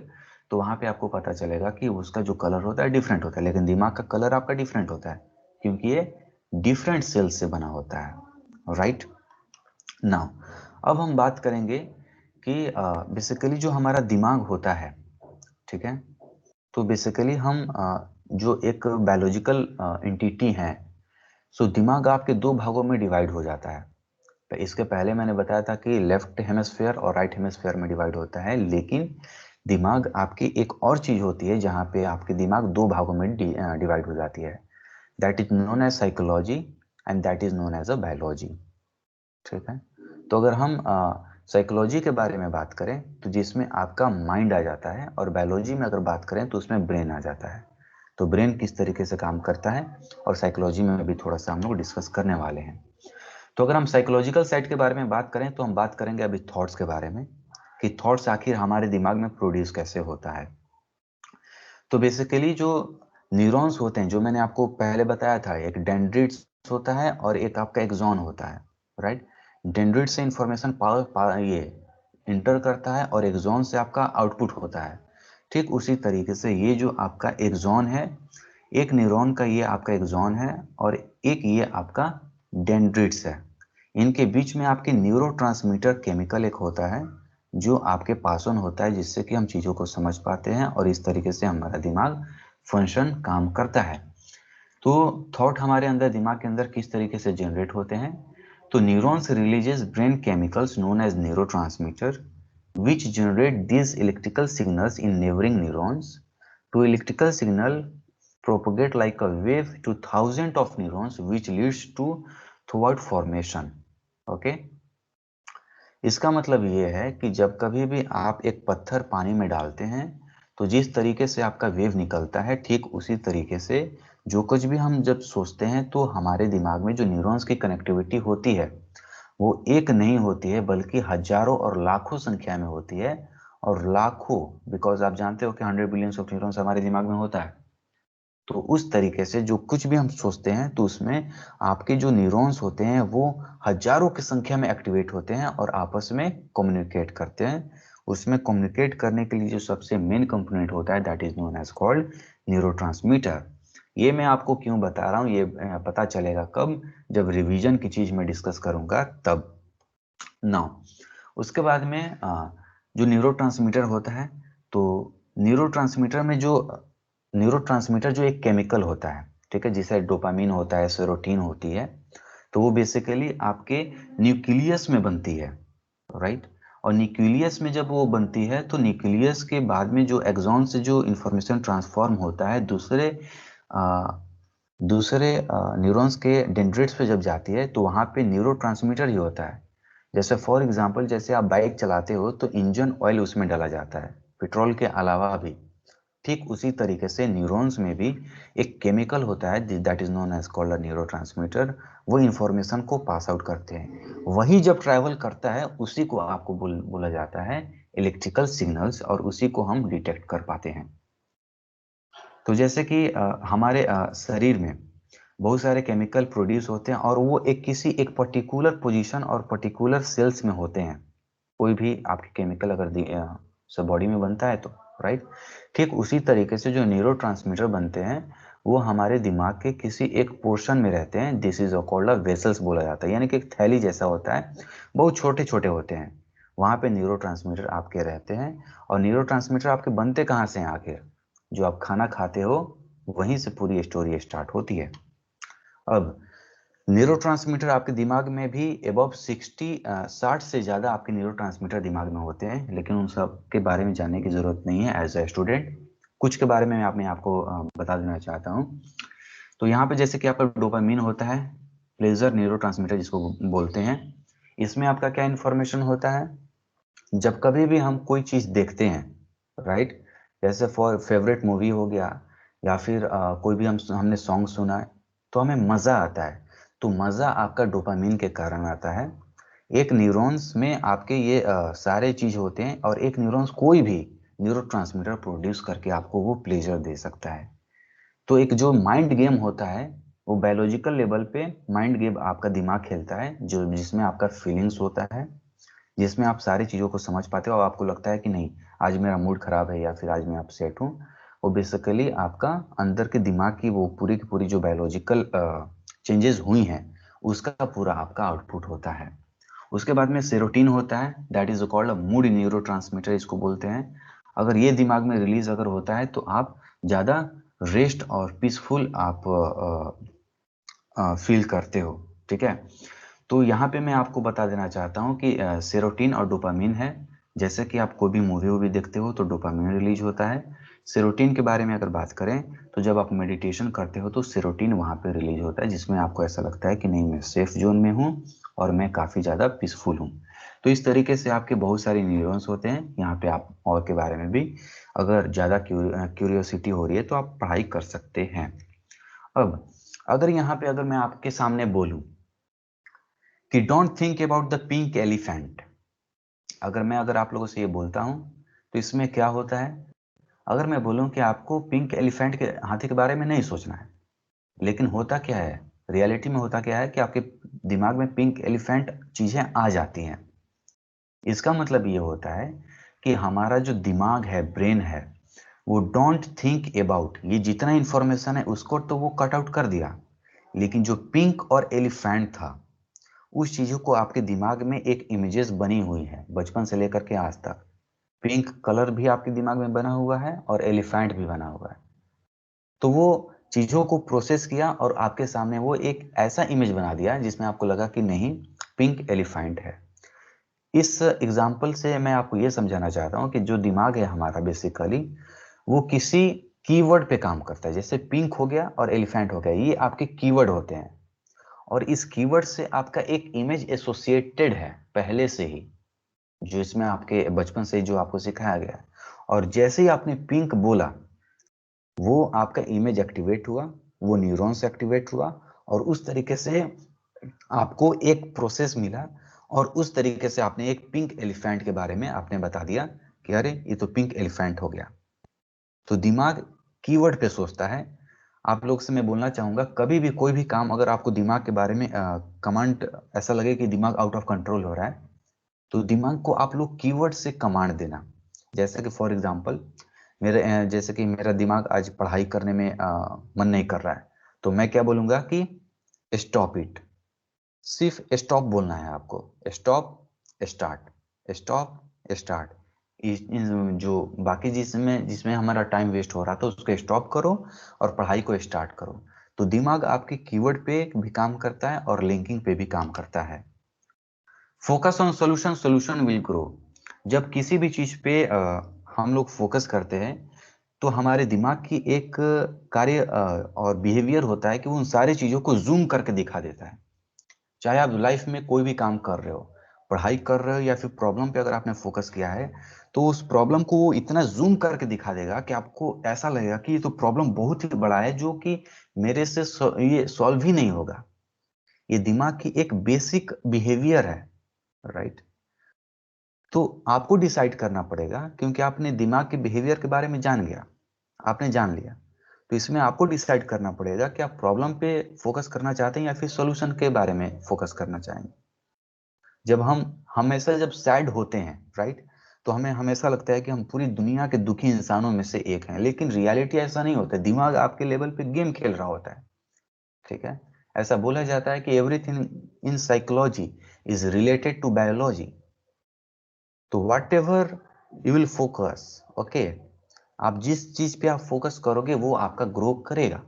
[SPEAKER 1] तो वहां पे आपको पता चलेगा कि उसका जो कलर होता है डिफरेंट होता है, लेकिन दिमाग का कलर आपका डिफरेंट होता है, क्योंकि ये डिफरेंट सेल्स से बना होता है, राइट। नाउ, अब हम बात करेंगे कि बेसिकली जो हमारा दिमाग होता है, ठीक है, तो बेसिकली हम जो एक बायोलॉजिकल एंटिटी है, सो दिमाग आपके दो भागों में डिवाइड हो जाता है। तो इसके पहले मैंने बताया था कि लेफ्ट हेमिस्फेयर और राइट हेमिस्फेयर में डिवाइड होता है, लेकिन दिमाग आपकी एक और चीज होती है जहाँ पे आपके दिमाग दो भागों में डिवाइड हो जाती है, that is known as psychology and that is known as a biology, ठीक है। तो अगर हम साइकोलॉजी के बारे में बात करें तो जिसमें आपका माइंड आ जाता है, और बायोलॉजी में अगर बात करें तो उसमें ब्रेन आ जाता है। तो ब्रेन किस तरीके से काम करता है और साइकोलॉजी में भी थोड़ा सा हम लोग डिस्कस करने वाले हैं। तो अगर हम साइकोलॉजिकल साइड के बारे में बात करें तो हम बात करेंगे अभी थॉट्स के बारे में, कि थॉट्स आखिर हमारे दिमाग में प्रोड्यूस कैसे होता है। तो बेसिकली जो न्यूरॉन्स होते हैं, जो मैंने आपको पहले बताया था, एक डेंड्रिट्स होता है और एक आपका एक्सॉन होता है, राइट। डेंड्रिट से इंफॉर्मेशन ये इंटर करता है और एक्सॉन से आपका आउटपुट होता है। ठीक उसी तरीके से ये जो आपका एक्सॉन है, एक न्यूरॉन का ये आपका एक्सॉन है, और एक ये आपका डेंड्रिट्स है। इनके बीच में आपके न्यूरोट्रांसमीटर केमिकल एक होता है, जो आपके पास ऑन होता है, जिससे कि हम चीज़ों को समझ पाते हैं और इस तरीके से हमारा दिमाग फंक्शन काम करता है। तो थॉट हमारे अंदर, दिमाग के अंदर किस तरीके से जनरेट होते हैं? तो neurons releases brain chemicals known as neurotransmitter which generate these electrical signals in neighboring neurons. To electrical signal propagate like a wave to thousands of neurons which leads to throughout formation. Okay? इसका मतलब ये है कि जब कभी भी आप एक पत्थर पानी में डालते हैं तो जिस तरीके से आपका वेव निकलता है, ठीक उसी तरीके से जो कुछ भी हम जब सोचते हैं तो हमारे दिमाग में जो न्यूरॉन्स की कनेक्टिविटी होती है वो एक नहीं होती है, बल्कि हजारों और लाखों संख्या में होती है। और लाखों, बिकॉज आप जानते हो कि 100 बिलियंस ऑफ न्यूरॉन्स हमारे दिमाग में होता है। तो उस तरीके से जो कुछ भी हम सोचते हैं तो उसमें आपके जो न्यूरॉन्स होते हैं वो हजारों की संख्या में एक्टिवेट होते हैं और आपस में कम्युनिकेट करते हैं। उसमें कम्युनिकेट करने के लिए जो सबसे मेन कंपोनेंट होता है that is known as called neurotransmitter. ये मैं आपको क्यों बता रहा हूँ, ये पता चलेगा कब? जब रिवीजन की चीज में डिस्कस करूंगा तब। नाउ उसके बाद में जो न्यूरोट्रांसमीटर होता है, तो न्यूरोट्रांसमीटर जो एक केमिकल होता है, ठीक है, जिसे डोपामीन होता है, सेरोटीन होती है, तो वो बेसिकली आपके न्यूक्लियस में बनती है, राइट। और न्यूक्लियस में जब वो बनती है तो न्यूक्लियस के बाद में जो एक्सॉन से जो इंफॉर्मेशन ट्रांसफॉर्म होता है दूसरे दूसरे न्यूरॉन्स के डेंड्रिट्स पे जब जाती है तो वहाँ पे न्यूरोट्रांसमीटर ही होता है। जैसे फॉर एग्जांपल, जैसे आप बाइक चलाते हो तो इंजन ऑयल उसमें डाला जाता है, पेट्रोल के अलावा भी। ठीक उसी तरीके से न्यूरॉन्स में भी एक केमिकल होता है that is known as called a neurotransmitter. वो इंफॉर्मेशन को पास आउट करते हैं, वही जब ट्रैवल करता है उसी को आपको बोला जाता है इलेक्ट्रिकल सिग्नल्स, और उसी को हम डिटेक्ट कर पाते हैं। तो जैसे कि हमारे शरीर में बहुत सारे केमिकल प्रोड्यूस होते हैं और वो किसी एक पर्टिकुलर पोजीशन और पर्टिकुलर सेल्स में होते हैं। कोई भी आपके केमिकल अगर सब बॉडी में बनता है तो, राइट। ठीक उसी तरीके से जो न्यूरोट्रांसमीटर बनते हैं वो हमारे दिमाग के किसी एक पोर्शन में रहते हैं। This is called a vessels बोला जाता है, यानी कि एक थैली जैसा होता है, बहुत छोटे छोटे होते हैं। वहां पे न्यूरोट्रांसमीटर आपके रहते हैं। और न्यूरोट्रांसमीटर आपके बनते कहाँ से हैं आखिर? जो आप खाना खाते हो वहीं से पूरी स्टोरी स्टार्ट होती है। अब न्यूरोट्रांसमीटर आपके दिमाग में भी अबव 60 से ज़्यादा आपके न्यूरोट्रांसमीटर दिमाग में होते हैं, लेकिन उन सब के बारे में जानने की ज़रूरत नहीं है एज अ स्टूडेंट। कुछ के बारे में मैं आपको बता देना चाहता हूँ। तो यहाँ पे जैसे कि आपका डोपामीन होता है, प्लेजर न्यूरोट्रांसमीटर जिसको बोलते हैं। इसमें आपका क्या इन्फॉर्मेशन होता है? जब कभी भी हम कोई चीज़ देखते हैं, राइट, जैसे फॉर फेवरेट मूवी हो गया या फिर कोई भी हमने सॉन्ग सुना है तो हमें मज़ा आता है। तो मज़ा आपका डोपामीन के कारण आता है। एक न्यूरॉन्स में आपके ये सारे चीज़ होते हैं और एक न्यूरॉन्स कोई भी न्यूरोट्रांसमीटर प्रोड्यूस करके आपको वो प्लेजर दे सकता है। तो एक जो माइंड गेम होता है वो बायोलॉजिकल लेवल पे माइंड गेम आपका दिमाग खेलता है, जो जिसमें आपका फीलिंग्स होता है, जिसमें आप सारी चीज़ों को समझ पाते हो और आपको लगता है कि नहीं आज मेरा मूड खराब है या फिर आज मैं अपसेट हूँ। वो बेसिकली आपका अंदर के दिमाग की वो पूरी की पूरी जो बायोलॉजिकल चेंजेस हुई हैं उसका पूरा आपका आउटपुट होता है। उसके बाद में सेरोटीन होता है, that is called a mood neurotransmitter इसको बोलते हैं। अगर ये दिमाग में रिलीज अगर होता है तो आप ज़्यादा रेस्ट और पीसफुल आप फील करते हो, ठीक है। तो यहाँ पे मैं आपको बता देना चाहता हूँ कि सेरोटीन और डोपामीन है। जैसे कि आप कोई भी मूवी वूवी देखते हो तो डोपामीन रिलीज होता है। सेरोटीन के बारे में अगर बात करें तो जब आप मेडिटेशन करते हो तो सेरोटीन वहाँ पे रिलीज होता है, जिसमें आपको ऐसा लगता है कि नहीं मैं सेफ जोन में हूँ और मैं काफ़ी ज़्यादा पीसफुल हूँ। तो इस तरीके से आपके बहुत सारे न्यूरॉन्स होते हैं। यहाँ पे आप और के बारे में भी अगर ज़्यादा क्यूरियोसिटी हो रही है तो आप पढ़ाई कर सकते हैं। अब अगर यहाँ पे अगर मैं आपके सामने बोलूँ कि don't think about the pink elephant, अगर आप लोगों से ये बोलता हूँ तो इसमें क्या होता है? अगर मैं बोलूँ कि आपको पिंक एलिफेंट के हाथी के बारे में नहीं सोचना है, लेकिन होता क्या है, रियलिटी में होता क्या है कि आपके दिमाग में पिंक एलिफेंट चीजें आ जाती हैं। इसका मतलब ये होता है कि हमारा जो दिमाग है, ब्रेन है, वो डोंट थिंक अबाउट ये जितना इंफॉर्मेशन है उसको तो वो कट आउट कर दिया, लेकिन जो पिंक और एलिफेंट था उस चीजों को आपके दिमाग में एक इमेजेस बनी हुई है बचपन से लेकर के आज तक। पिंक कलर भी आपके दिमाग में बना हुआ है और एलिफेंट भी बना हुआ है। तो वो चीजों को प्रोसेस किया और आपके सामने वो एक ऐसा इमेज बना दिया जिसमें आपको लगा कि नहीं, पिंक एलिफेंट है। इस एग्जाम्पल से मैं आपको ये समझाना चाहता हूँ कि जो दिमाग है हमारा बेसिकली वो किसी कीवर्ड पे काम करता है। जैसे पिंक हो गया और एलिफेंट हो गया, ये आपके कीवर्ड होते हैं और इस कीवर्ड से आपका एक इमेज एसोसिएटेड है पहले से ही, जो इसमें आपके बचपन से जो आपको सिखाया गया है। और जैसे ही आपने पिंक बोला वो आपका इमेज एक्टिवेट हुआ, वो न्यूरॉन्स एक्टिवेट हुआ और उस तरीके से आपको एक प्रोसेस मिला और उस तरीके से आपने एक पिंक एलिफेंट के बारे में आपने बता दिया कि अरे ये तो पिंक एलिफेंट हो गया। तो दिमाग कीवर्ड पे सोचता है। आप लोग से मैं बोलना चाहूंगा, कभी भी कोई भी काम अगर आपको दिमाग के बारे में कमांड ऐसा लगे कि दिमाग आउट ऑफ कंट्रोल हो रहा है, तो दिमाग को आप लोग कीवर्ड से कमांड देना। जैसे कि फॉर एग्जांपल जैसे कि मेरा दिमाग आज पढ़ाई करने में मन नहीं कर रहा है, तो मैं क्या बोलूंगा कि स्टॉप इट। सिर्फ स्टॉप बोलना है आपको। Stop, start, stop, start. जो बाकी जिसमें जिसमें हमारा टाइम वेस्ट हो रहा था उसको स्टॉप करो और पढ़ाई को स्टार्ट करो। तो दिमाग आपके कीवर्ड पे भी काम करता है और लिंकिंग पे भी काम करता है। Focus on solution, solution will grow. जब किसी भी चीज पे हम लोग फोकस करते हैं तो हमारे दिमाग की एक कार्य और बिहेवियर होता है कि वो उन सारी चीजों को जूम करके दिखा देता है। चाहे आप लाइफ में कोई भी काम कर रहे हो, पढ़ाई कर रहे हो या फिर प्रॉब्लम पे अगर आपने फोकस किया है, तो उस प्रॉब्लम को वो इतना जूम करके दिखा देगा कि आपको ऐसा लगेगा कि ये तो प्रॉब्लम बहुत ही बड़ा है जो कि मेरे से ये सॉल्व ही नहीं होगा। ये दिमाग की एक बेसिक बिहेवियर है, राइट। तो आपको डिसाइड करना पड़ेगा, क्योंकि आपने दिमाग के बिहेवियर के बारे में जान गया, आपने जान लिया। तो इसमें आपको डिसाइड करना पड़ेगा कि आप प्रॉब्लम पे फोकस करना चाहते हैं या फिर सॉल्यूशन के बारे में फोकस करना चाहेंगे। जब हम हमेशा जब सैड होते हैं, राइट, तो हमें हमेशा लगता है कि हम पूरी दुनिया के दुखी इंसानों में से एक हैं, लेकिन रियलिटी ऐसा नहीं होता है। दिमाग आपके लेवल पे गेम खेल रहा होता है, ठीक है। ऐसा बोला जाता है कि everything in psychology is related to biology. तो whatever you will focus, okay, आप जिस चीज पे आप फोकस करोगे वो आपका ग्रो करेगा,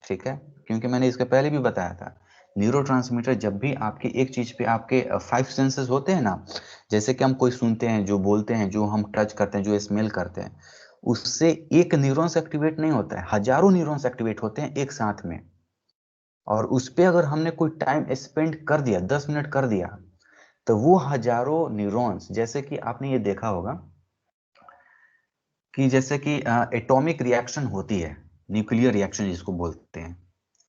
[SPEAKER 1] ठीक है। क्योंकि मैंने इसके पहले भी बताया था, न्यूरोट्रांसमीटर जब भी आपकी एक चीज पे आपके 5 सेंसेस होते हैं ना, जैसे कि हम कोई सुनते हैं, जो बोलते हैं, जो हम टच करते हैं, जो स्मेल करते हैं, उससे एक न्यूरॉन्स एक्टिवेट नहीं होता है, हजारों न्यूरॉन्स एक्टिवेट होते हैं एक साथ में। और उस पे अगर हमने कोई टाइम स्पेंड कर दिया, 10 मिनट कर दिया, तो वो हजारों न्यूरॉन्स, जैसे कि आपने ये देखा होगा कि जैसे कि एटॉमिक रिएक्शन होती है, न्यूक्लियर रिएक्शन जिसको बोलते हैं,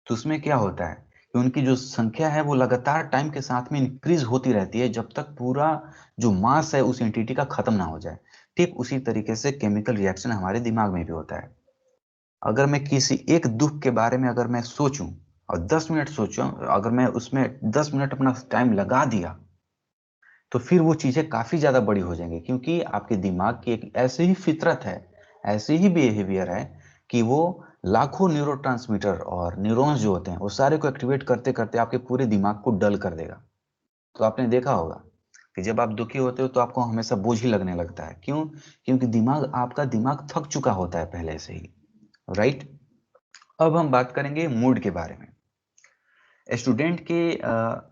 [SPEAKER 1] तो उसमें क्या होता है कि उनकी जो संख्या है वो लगातार टाइम के साथ में इंक्रीज होती रहती है जब तक पूरा जो मास है उस एंटिटी का खत्म ना हो जाए। ठीक उसी तरीके से केमिकल रिएक्शन हमारे दिमाग में भी होता है। अगर मैं किसी एक दुख के बारे में अगर मैं सोचूं और 10 मिनट सोचूं, अगर मैं उसमें 10 मिनट अपना टाइम लगा दिया, तो फिर वो चीजें काफी ज्यादा बड़ी हो जाएंगी, क्योंकि आपके दिमाग की एक ऐसी ही फितरत है, ऐसी ही बिहेवियर है कि वो लाखों न्यूरोट्रांसमीटर और न्यूरॉन्स जो होते हैं वो सारे को एक्टिवेट करते करते आपके पूरे दिमाग को डल कर देगा। तो आपने देखा होगा कि जब आप दुखी होते हो तो आपको हमेशा बोझ ही लगने लगता है। क्यों? क्योंकि आपका दिमाग थक चुका होता है पहले से ही, राइट। अब हम बात करेंगे मूड के बारे में। स्टूडेंट के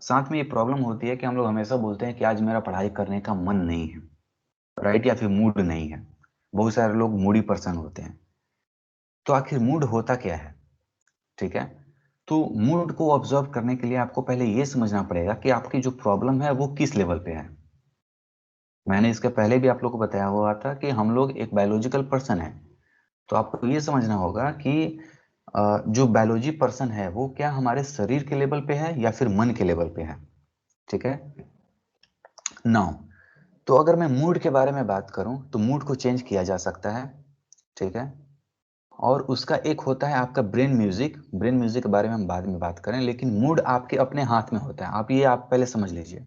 [SPEAKER 1] साथ में ये प्रॉब्लम होती है कि हम लोग हमेशा बोलते हैं कि आज मेरा पढ़ाई करने का मन नहीं है, राइट, या फिर मूड नहीं है। बहुत सारे लोग मूडी पर्सन होते हैं। तो आखिर मूड होता क्या है, ठीक है। तो मूड को ऑब्जर्व करने के लिए आपको पहले ये समझना पड़ेगा कि आपकी जो प्रॉब्लम है वो किस लेवल पे है। मैंने इसके पहले भी आप लोग को बताया हुआ था कि हम लोग एक बायोलॉजिकल पर्सन है। तो आपको ये समझना होगा कि जो बायोलॉजी पर्सन है वो क्या हमारे शरीर के लेवल पे है या फिर मन के लेवल पे है, ठीक है। नाउ, तो अगर मैं मूड के बारे में बात करूं तो मूड को चेंज किया जा सकता है, ठीक है। और उसका एक होता है आपका ब्रेन म्यूजिक। ब्रेन म्यूजिक के बारे में हम बाद में बात करें, लेकिन मूड आपके अपने हाथ में होता है। आप पहले समझ लीजिए।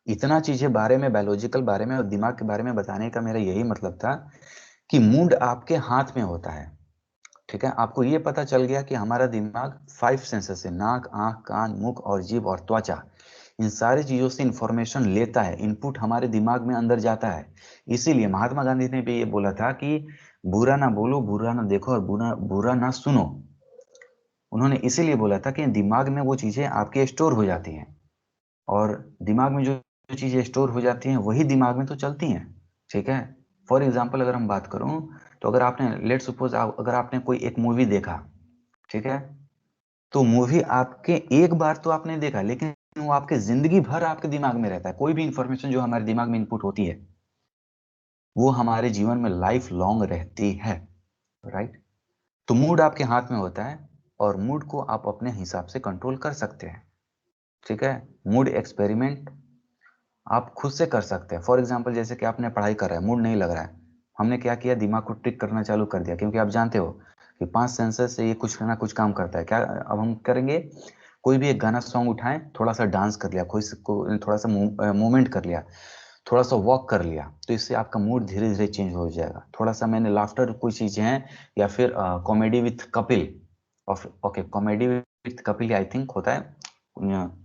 [SPEAKER 1] इतना चीजें बारे में, बायोलॉजिकल बारे में और दिमाग के बारे में बताने का मेरा यही मतलब था कि मूड आपके हाथ में होता है, ठीक है। आपको ये पता चल गया कि हमारा दिमाग 5 सेंसेस है, नाक, आंख, कान, मुख और जीभ और त्वचा, इन सारी चीजों से इंफॉर्मेशन लेता है, इनपुट हमारे दिमाग में अंदर जाता है। इसीलिए महात्मा गांधी ने भी ये बोला था कि बुरा ना बोलो, बुरा ना देखो और बुरा बुरा ना सुनो। उन्होंने इसीलिए बोला था कि दिमाग में वो चीजें आपके स्टोर हो जाती हैं, और दिमाग में जो चीजें स्टोर हो जाती हैं वही दिमाग में तो चलती हैं। ठीक है। फॉर एग्जाम्पल अगर हम बात करूं, तो अगर आपने लेट सपोज अगर आपने कोई एक मूवी देखा, ठीक है, तो मूवी आपके एक बार तो आपने देखा, लेकिन वो आपके जिंदगी भर आपके दिमाग में रहता है। कोई भी इंफॉर्मेशन जो हमारे दिमाग में इनपुट होती है वो हमारे जीवन में लाइफ लॉन्ग रहती है। राइट। तो मूड आपके हाथ में होता है, और मूड को आप अपने हिसाब से कंट्रोल कर सकते हैं। ठीक है। मूड एक्सपेरिमेंट आप खुद से कर सकते हैं। फॉर एग्जाम्पल जैसे कि आपने पढ़ाई कर रहा है, मूड नहीं लग रहा है, हमने क्या किया, दिमाग को ट्रिक करना चालू कर दिया, क्योंकि आप जानते हो कि 5 सेंसर से ये कुछ ना कुछ काम करता है। क्या अब हम करेंगे, कोई भी एक गाना सॉन्ग उठाएं, थोड़ा सा डांस कर लिया, कोई थोड़ा सा मूवमेंट कर लिया, थोड़ा सा वॉक कर लिया, तो इससे आपका मूड धीरे धीरे चेंज हो जाएगा। थोड़ा सा मैंने लाफ्टर कोई चीजें हैं, या फिर comedy with Kapil, okay comedy with Kapil I think होता है,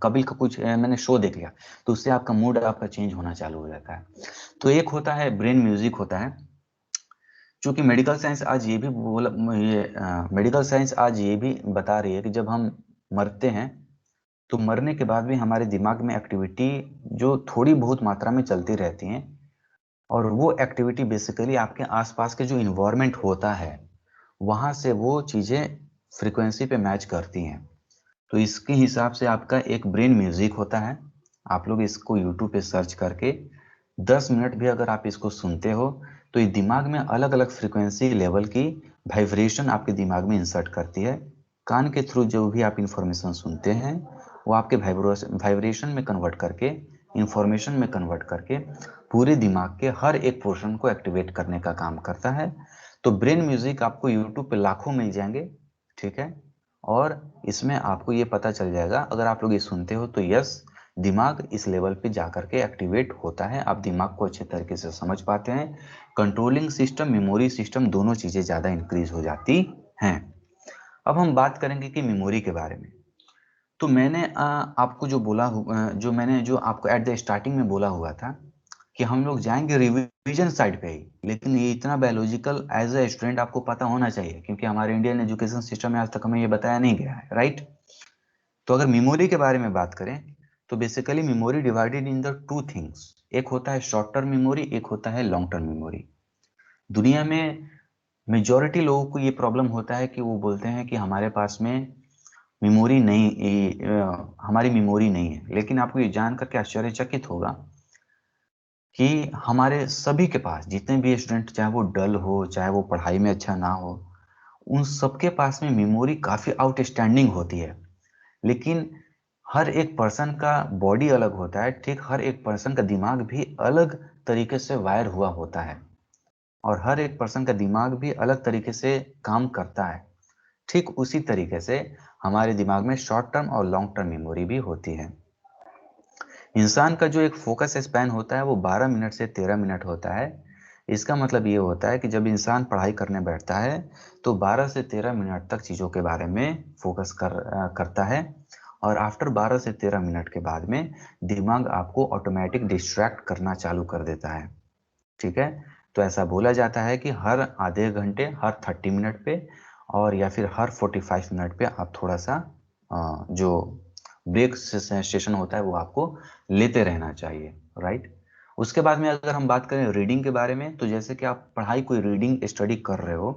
[SPEAKER 1] कपिल का कुछ मैंने शो देख लिया, तो उससे आपका मूड आपका चेंज होना चालू हो जाता है। तो एक होता है ब्रेन म्यूजिक होता है, क्योंकि मेडिकल साइंस आज ये भी बोला, ये मेडिकल साइंस आज ये भी बता रही है कि जब हम मरते हैं, तो मरने के बाद भी हमारे दिमाग में एक्टिविटी जो थोड़ी बहुत मात्रा में चलती रहती हैं, और वो एक्टिविटी बेसिकली आपके आसपास के जो इन्वायरमेंट होता है वहां से वो चीजें फ्रीक्वेंसी पे मैच करती हैं। तो इसके हिसाब से आपका एक ब्रेन म्यूजिक होता है। आप लोग इसको यूट्यूब पे सर्च करके 10 मिनट भी अगर आप इसको सुनते हो, तो ये दिमाग में अलग अलग फ्रीक्वेंसी लेवल की वाइब्रेशन आपके दिमाग में इंसर्ट करती है। कान के थ्रू जो भी आप इंफॉर्मेशन सुनते हैं वो आपके वाइब्रेशन में कन्वर्ट करके, इंफॉर्मेशन में कन्वर्ट करके पूरे दिमाग के हर एक पोर्शन को एक्टिवेट करने का काम करता है। तो ब्रेन म्यूजिक आपको यूट्यूब पे लाखों मिल जाएंगे। ठीक है। और इसमें आपको ये पता चल जाएगा, अगर आप लोग ये सुनते हो तो यस, दिमाग इस लेवल पे जाकर के एक्टिवेट होता है, आप दिमाग को अच्छे तरीके से समझ पाते हैं। कंट्रोलिंग सिस्टम, मेमोरी सिस्टम, दोनों चीजें ज्यादा इंक्रीज हो जाती हैं। अब हम बात करेंगे कि मेमोरी के बारे में। तो मैंने आपको जो बोला, जो आपको एट द स्टार्टिंग में बोला हुआ था कि हम लोग जाएंगे रिवीजन साइड पे ही, लेकिन ये इतना बायोलॉजिकल एज ए स्टूडेंट आपको पता होना चाहिए, क्योंकि हमारे इंडियन एजुकेशन सिस्टम में आज तक हमें ये बताया नहीं गया है। राइट। तो अगर मेमोरी के बारे में बात करें, तो basically memory divided in the two things. एक होता है शॉर्ट टर्म मेमोरी, एक होता है लॉन्ग टर्म मेमोरी। दुनिया में मेजॉरिटी लोगों को ये प्रॉब्लम होता है कि वो बोलते हैं कि हमारे पास में मेमोरी नहीं, हमारी मेमोरी नहीं है। लेकिन आपको ये जान करके आश्चर्यचकित होगा कि हमारे सभी के पास, जितने भी स्टूडेंट, चाहे वो डल हो, चाहे वो पढ़ाई में अच्छा ना हो, उन सबके पास में मेमोरी काफी आउटस्टैंडिंग होती है। लेकिन हर एक पर्सन का बॉडी अलग होता है, ठीक हर एक पर्सन का दिमाग भी अलग तरीके से वायर हुआ होता है, और हर एक पर्सन का दिमाग भी अलग तरीके से काम करता है। ठीक उसी तरीके से हमारे दिमाग में शॉर्ट टर्म और लॉन्ग टर्म मेमोरी भी होती है। इंसान का जो एक फोकस स्पैन होता है वो 12 मिनट से 13 मिनट होता है। इसका मतलब ये होता है कि जब इंसान पढ़ाई करने बैठता है तो 12 से 13 मिनट तक चीज़ों के बारे में फोकस करता है, और आफ्टर 12 से 13 मिनट के बाद में दिमाग आपको ऑटोमेटिक डिस्ट्रैक्ट करना चालू कर देता है। ठीक है। तो ऐसा बोला जाता है कि हर आधे घंटे, हर 30 मिनट पे, और या फिर हर 45 मिनट पे आप थोड़ा सा जो ब्रेक सेशन होता है वो आपको लेते रहना चाहिए। राइट। उसके बाद में अगर हम बात करें रीडिंग के बारे में, तो जैसे कि आप पढ़ाई, कोई रीडिंग स्टडी कर रहे हो,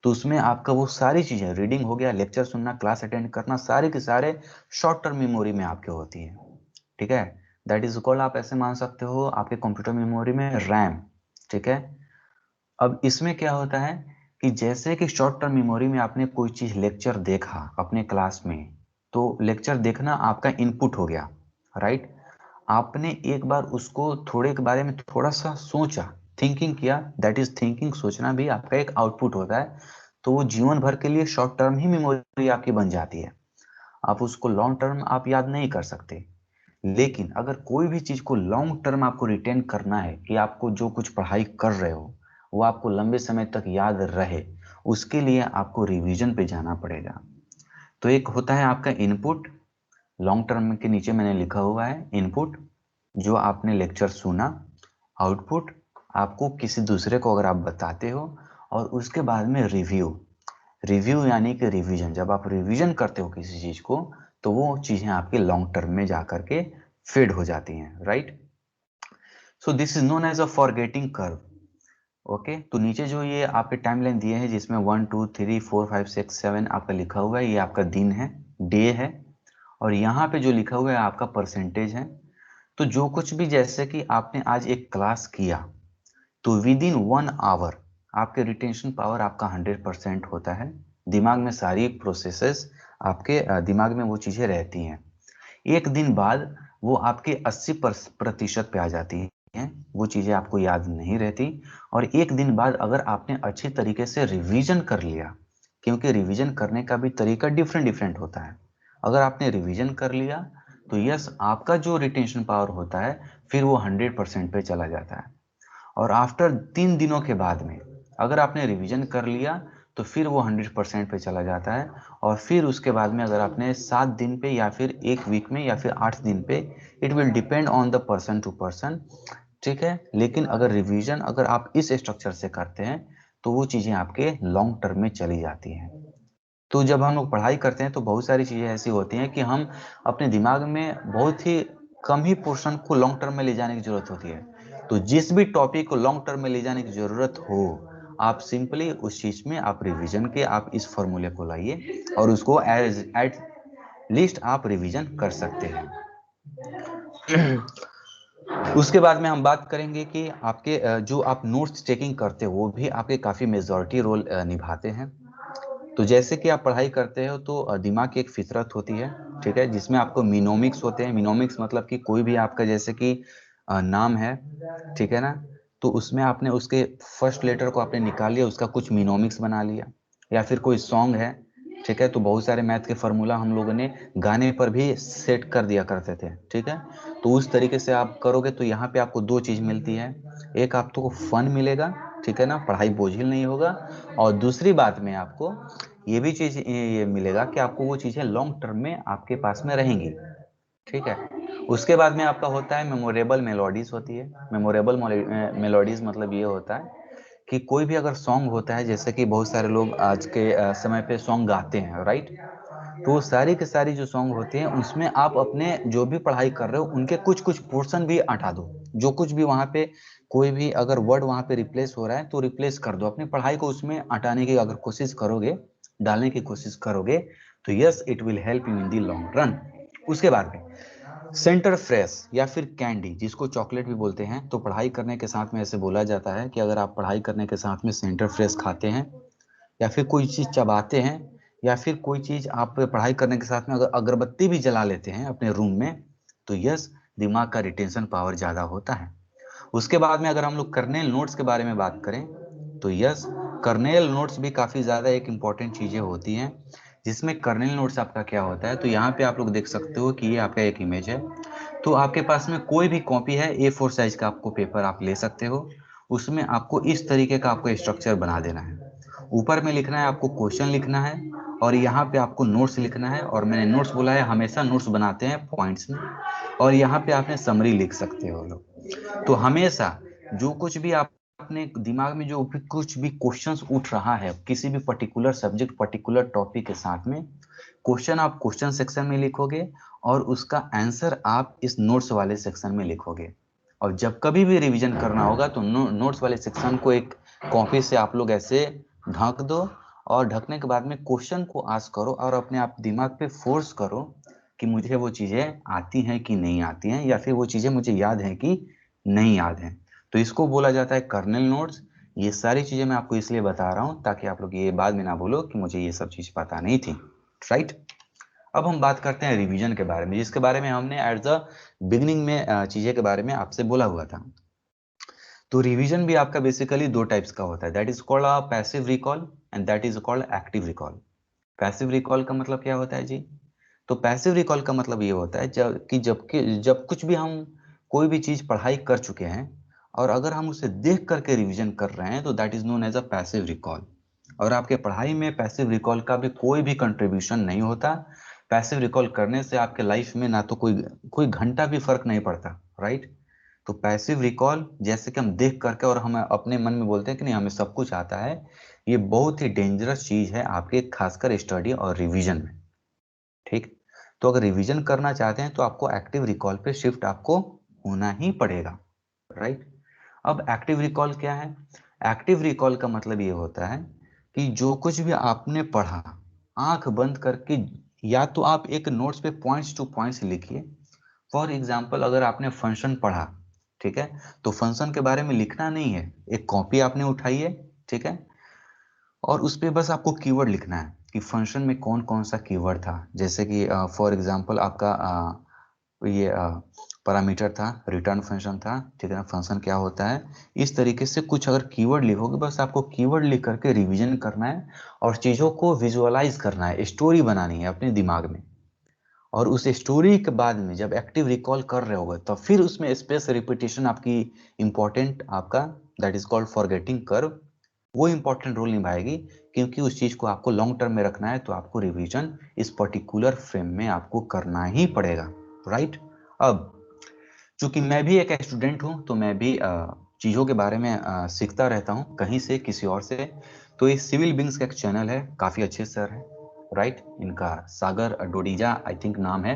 [SPEAKER 1] तो उसमें आपका वो सारी चीजें, रीडिंग हो गया, लेक्चर सुनना, क्लास अटेंड करना, सारे के सारे शॉर्ट टर्म मेमोरी में आपके होती है। ठीक है। दैट इज कॉल्ड, आप ऐसे मान सकते हो, आपके कंप्यूटर मेमोरी में रैम। ठीक है। अब इसमें क्या होता है कि जैसे कि शॉर्ट टर्म मेमोरी में आपने कोई चीज लेक्चर देखा अपने क्लास में, तो लेक्चर देखना आपका इनपुट हो गया। राइट। आपने एक बार उसको थोड़े के बारे में थोड़ा सा सोचा, थिंकिंग किया, दैट इज थिंकिंग, सोचना भी आपका एक आउटपुट होता है। तो वो जीवन भर के लिए शॉर्ट टर्म ही मेमोरी आपकी बन जाती है, आप उसको लॉन्ग टर्म आप याद नहीं कर सकते। लेकिन अगर कोई भी चीज को लॉन्ग टर्म आपको रिटेन करना है, कि आपको जो कुछ पढ़ाई कर रहे हो वो आपको लंबे समय तक याद रहे, उसके लिए आपको रिवीजन पे जाना पड़ेगा। तो एक होता है आपका इनपुट, लॉन्ग टर्म के नीचे मैंने लिखा हुआ है इनपुट, जो आपने लेक्चर सुना, आउटपुट आपको किसी दूसरे को अगर आप बताते हो, और उसके बाद में रिव्यू। रिव्यू यानी कि रिवीजन, जब आप रिवीजन करते हो किसी चीज को तो वो चीजें आपके लॉन्ग टर्म में जाकर के फेड हो जाती हैं, right. So this is known as a forgetting curve. Okay, तो नीचे जो ये आपके टाइमलाइन दिए हैं जिसमें 1 2 3 4 5 6 7 आपका लिखा हुआ है, ये आपका दिन है, डे है, और यहाँ पे जो लिखा हुआ है आपका परसेंटेज है। तो जो कुछ भी, जैसे कि आपने आज एक क्लास किया तो विद इन 1 आवर आपके रिटेंशन पावर आपका 100% होता है। दिमाग में सारी प्रोसेसेस आपके दिमाग में वो चीजें रहती हैं। एक दिन बाद वो आपके 80% पे आ जाती हैं, वो चीजें आपको याद नहीं रहती। और एक दिन बाद अगर आपने अच्छी तरीके से रिवीजन कर लिया, क्योंकि रिवीजन करने का भी तरीका डिफरेंट डिफरेंट होता है, अगर आपने रिवीजन कर लिया तो यस, आपका जो रिटेंशन पावर होता है फिर वो 100% पे चला जाता है। और आफ्टर 3 दिनों के बाद में अगर आपने रिवीजन कर लिया तो फिर वो 100% पे चला जाता है। और फिर उसके बाद में अगर आपने 7 दिन पे या फिर एक वीक में या फिर 8 दिन पे, it will depend on the person to person, ठीक है। लेकिन अगर रिवीजन अगर आप इस स्ट्रक्चर से करते हैं तो वो चीजें आपके लॉन्ग टर्म में चली जाती हैं। तो जब हम लोग पढ़ाई करते हैं तो बहुत सारी चीजें ऐसी होती हैं कि हम अपने दिमाग में बहुत ही कम ही पोर्शन को लॉन्ग टर्म में ले जाने की जरूरत होती है। तो जिस भी टॉपिक को लॉन्ग टर्म में ले जाने की जरूरत हो, आप सिंपली उस चीज में आप रिवीजन के आप इस फॉर्मूले को लाइए और उसको एज एट लीस्ट आप रिवीजन कर सकते हैं। उसके बाद में हम बात करेंगे कि आपके जो आप नोट्स टेकिंग करते हो वो भी आपके काफी मेजॉरिटी रोल निभाते हैं। तो जैसे कि आप पढ़ाई करते हो तो दिमाग की एक फितरत होती है, ठीक है, जिसमें आपको मिनोमिक्स होते हैं। मिनोमिक्स मतलब कि कोई भी आपका जैसे कि नाम है, ठीक है ना, तो उसमें आपने उसके फर्स्ट लेटर को आपने निकाल लिया, उसका कुछ मिनोमिक्स बना लिया। या फिर कोई सॉन्ग है, ठीक है, तो बहुत सारे मैथ के फॉर्मूला हम लोगों ने गाने पर भी सेट कर दिया करते थे, ठीक है। तो उस तरीके से आप करोगे तो यहाँ पे आपको दो चीज मिलती है, एक आपको फन मिलेगा, ठीक है ना, पढ़ाई बोझिल नहीं होगा, और दूसरी बात में आपको ये भी चीज ये मिलेगा कि आपको वो चीजें लॉन्ग टर्म में आपके पास में रहेंगी, ठीक है। उसके बाद में आपका होता है मेमोरेबल मेलोडीज होती है। मेमोरेबल मेलोडीज मतलब ये होता है कि कोई भी अगर सॉन्ग होता है, जैसे कि बहुत सारे लोग आज के समय पे सॉन्ग गाते हैं, राइट। तो सारी के सारी जो सॉन्ग होते हैं उसमें आप अपने जो भी पढ़ाई कर रहे हो उनके कुछ कुछ पोर्शन भी हटा दो। जो कुछ भी वहां पे कोई भी अगर वर्ड वहां पे रिप्लेस हो रहा है तो रिप्लेस कर दो, अपनी पढ़ाई को उसमें हटाने की अगर कोशिश करोगे, डालने की कोशिश करोगे, तो yes, it will help you in the long run. उसके बाद में सेंटर फ्रेश या फिर कैंडी, जिसको चॉकलेट भी बोलते हैं, तो पढ़ाई करने के साथ में ऐसे बोला जाता है कि अगर आप पढ़ाई करने के साथ में सेंटर फ्रेश खाते हैं या फिर कोई चीज चबाते हैं या फिर कोई चीज आप पढ़ाई करने के साथ में अगर अगरबत्ती भी जला लेते हैं अपने रूम में, तो यस, दिमाग का रिटेंशन पावर ज्यादा होता है। उसके बाद में अगर हम लोग कर्नेल नोट्स के बारे में बात करें तो यस, कर्नेल नोट्स भी काफी ज्यादा एक इंपॉर्टेंट चीजें होती हैं। जिसमें कर्नेल नोट्स आपका क्या होता है, तो यहाँ पे आप लोग देख सकते हो कि ये आपका एक इमेज है। तो आपके पास में कोई भी कॉपी है, A4 साइज का आपको पेपर आप ले सकते हो। उसमें आपको इस तरीके का आपको स्ट्रक्चर बना देना है। ऊपर में लिखना है आपको क्वेश्चन लिखना है, और यहाँ पे आपको नोट्स लिखना है। और मैंने नोट्स बोला है, हमेशा नोट्स बनाते हैं पॉइंट्स में, और यहाँ पे आपने समरी लिख सकते हो लोग। तो हमेशा जो कुछ भी आप अपने दिमाग में जो भी कुछ भी क्वेश्चंस उठ रहा है किसी भी पर्टिकुलर सब्जेक्ट पर्टिकुलर टॉपिक के साथ में, क्वेश्चन आप क्वेश्चन सेक्शन में लिखोगे और उसका आंसर आप इस नोट्स वाले सेक्शन में लिखोगे। और जब कभी भी रिवीजन करना होगा तो नोट्स वाले सेक्शन को एक कॉपी से आप लोग ऐसे ढक दो, और ढकने के बाद में क्वेश्चन को आस्क करो और अपने आप दिमाग पे फोर्स करो कि मुझे वो चीजें आती हैं कि नहीं आती हैं, या फिर वो चीजें मुझे याद हैं कि नहीं याद हैं। तो इसको बोला जाता है कर्नल नोट्स। ये सारी चीजें मैं आपको इसलिए बता रहा हूं ताकि आप लोग ये बाद में ना बोलो कि मुझे ये सब चीज पता नहीं थी, राइट। अब हम बात करते हैं रिवीजन के बारे में, जिसके बारे में हमने एट द बिगनिंग में चीजें के बारे में आपसे बोला हुआ था। तो रिवीजन भी आपका बेसिकली दो टाइप्स का होता है, that is called a passive recall and that is called active recall. Passive recall का मतलब क्या होता है जी? तो पैसिव रिकॉल का मतलब ये होता है जब कुछ भी हम कोई भी चीज पढ़ाई कर चुके हैं और अगर हम उसे देख करके रिवीजन कर रहे हैं तो that is known as a passive recall. और आपके पढ़ाई में पैसिव रिकॉल का भी कोई भी कंट्रीब्यूशन नहीं होता। पैसिव रिकॉल करने से आपके लाइफ में ना तो कोई घंटा भी फर्क नहीं पड़ता, राइट। तो पैसिव रिकॉल जैसे कि हम देख करके और हम अपने मन में बोलते हैं कि नहीं हमें सब कुछ आता है, ये बहुत ही डेंजरस चीज है आपके खासकर स्टडी और रिवीजन में, ठीक। तो अगर रिवीजन करना चाहते हैं तो आपको एक्टिव रिकॉल पे शिफ्ट आपको होना ही पड़ेगा, राइट। अब एक्टिव रिकॉल क्या है? एक्टिव रिकॉल का मतलब ये होता है कि जो कुछ भी आपने पढ़ा, आंख बंद करके या तो आप एक नोट्स पे पॉइंट्स टू पॉइंट्स लिखिए। फॉर एग्जाम्पल अगर आपने फंक्शन पढ़ा, ठीक है, तो फंक्शन के बारे में लिखना नहीं है, एक कॉपी आपने उठाई है, ठीक है, और उस पे बस आपको कीवर्ड लिखना है कि फंक्शन में कौन कौन सा कीवर्ड था। जैसे कि फॉर एग्जांपल आपका ये पैरामीटर था, रिटर्न फंक्शन था, ठीक है ना, फंक्शन क्या होता है, इस तरीके से कुछ अगर कीवर्ड लिखोगे, बस आपको कीवर्ड लिख करके रिवीजन करना है और चीज़ों को विजुअलाइज करना है, स्टोरी बनानी है अपने दिमाग में। और उस स्टोरी के बाद में जब एक्टिव रिकॉल कर रहे होगे तो फिर उसमें स्पेस रिपीटेशन आपकी इंपॉर्टेंट, आपका that is called forgetting curve, वो इंपॉर्टेंट रोल निभाएगी, क्योंकि उस चीज को आपको लॉन्ग टर्म में रखना है तो आपको रिवीजन इस पर्टिकुलर फ्रेम में आपको करना ही पड़ेगा, राइट। अब चूंकि मैं भी एक स्टूडेंट हूं तो मैं भी चीज़ों के बारे में सीखता रहता हूं, कहीं से किसी और से। तो ये सिविल बिंग्स का एक चैनल है, काफ़ी अच्छे सर है, राइट, इनका सागर डोडीजा आई थिंक नाम है।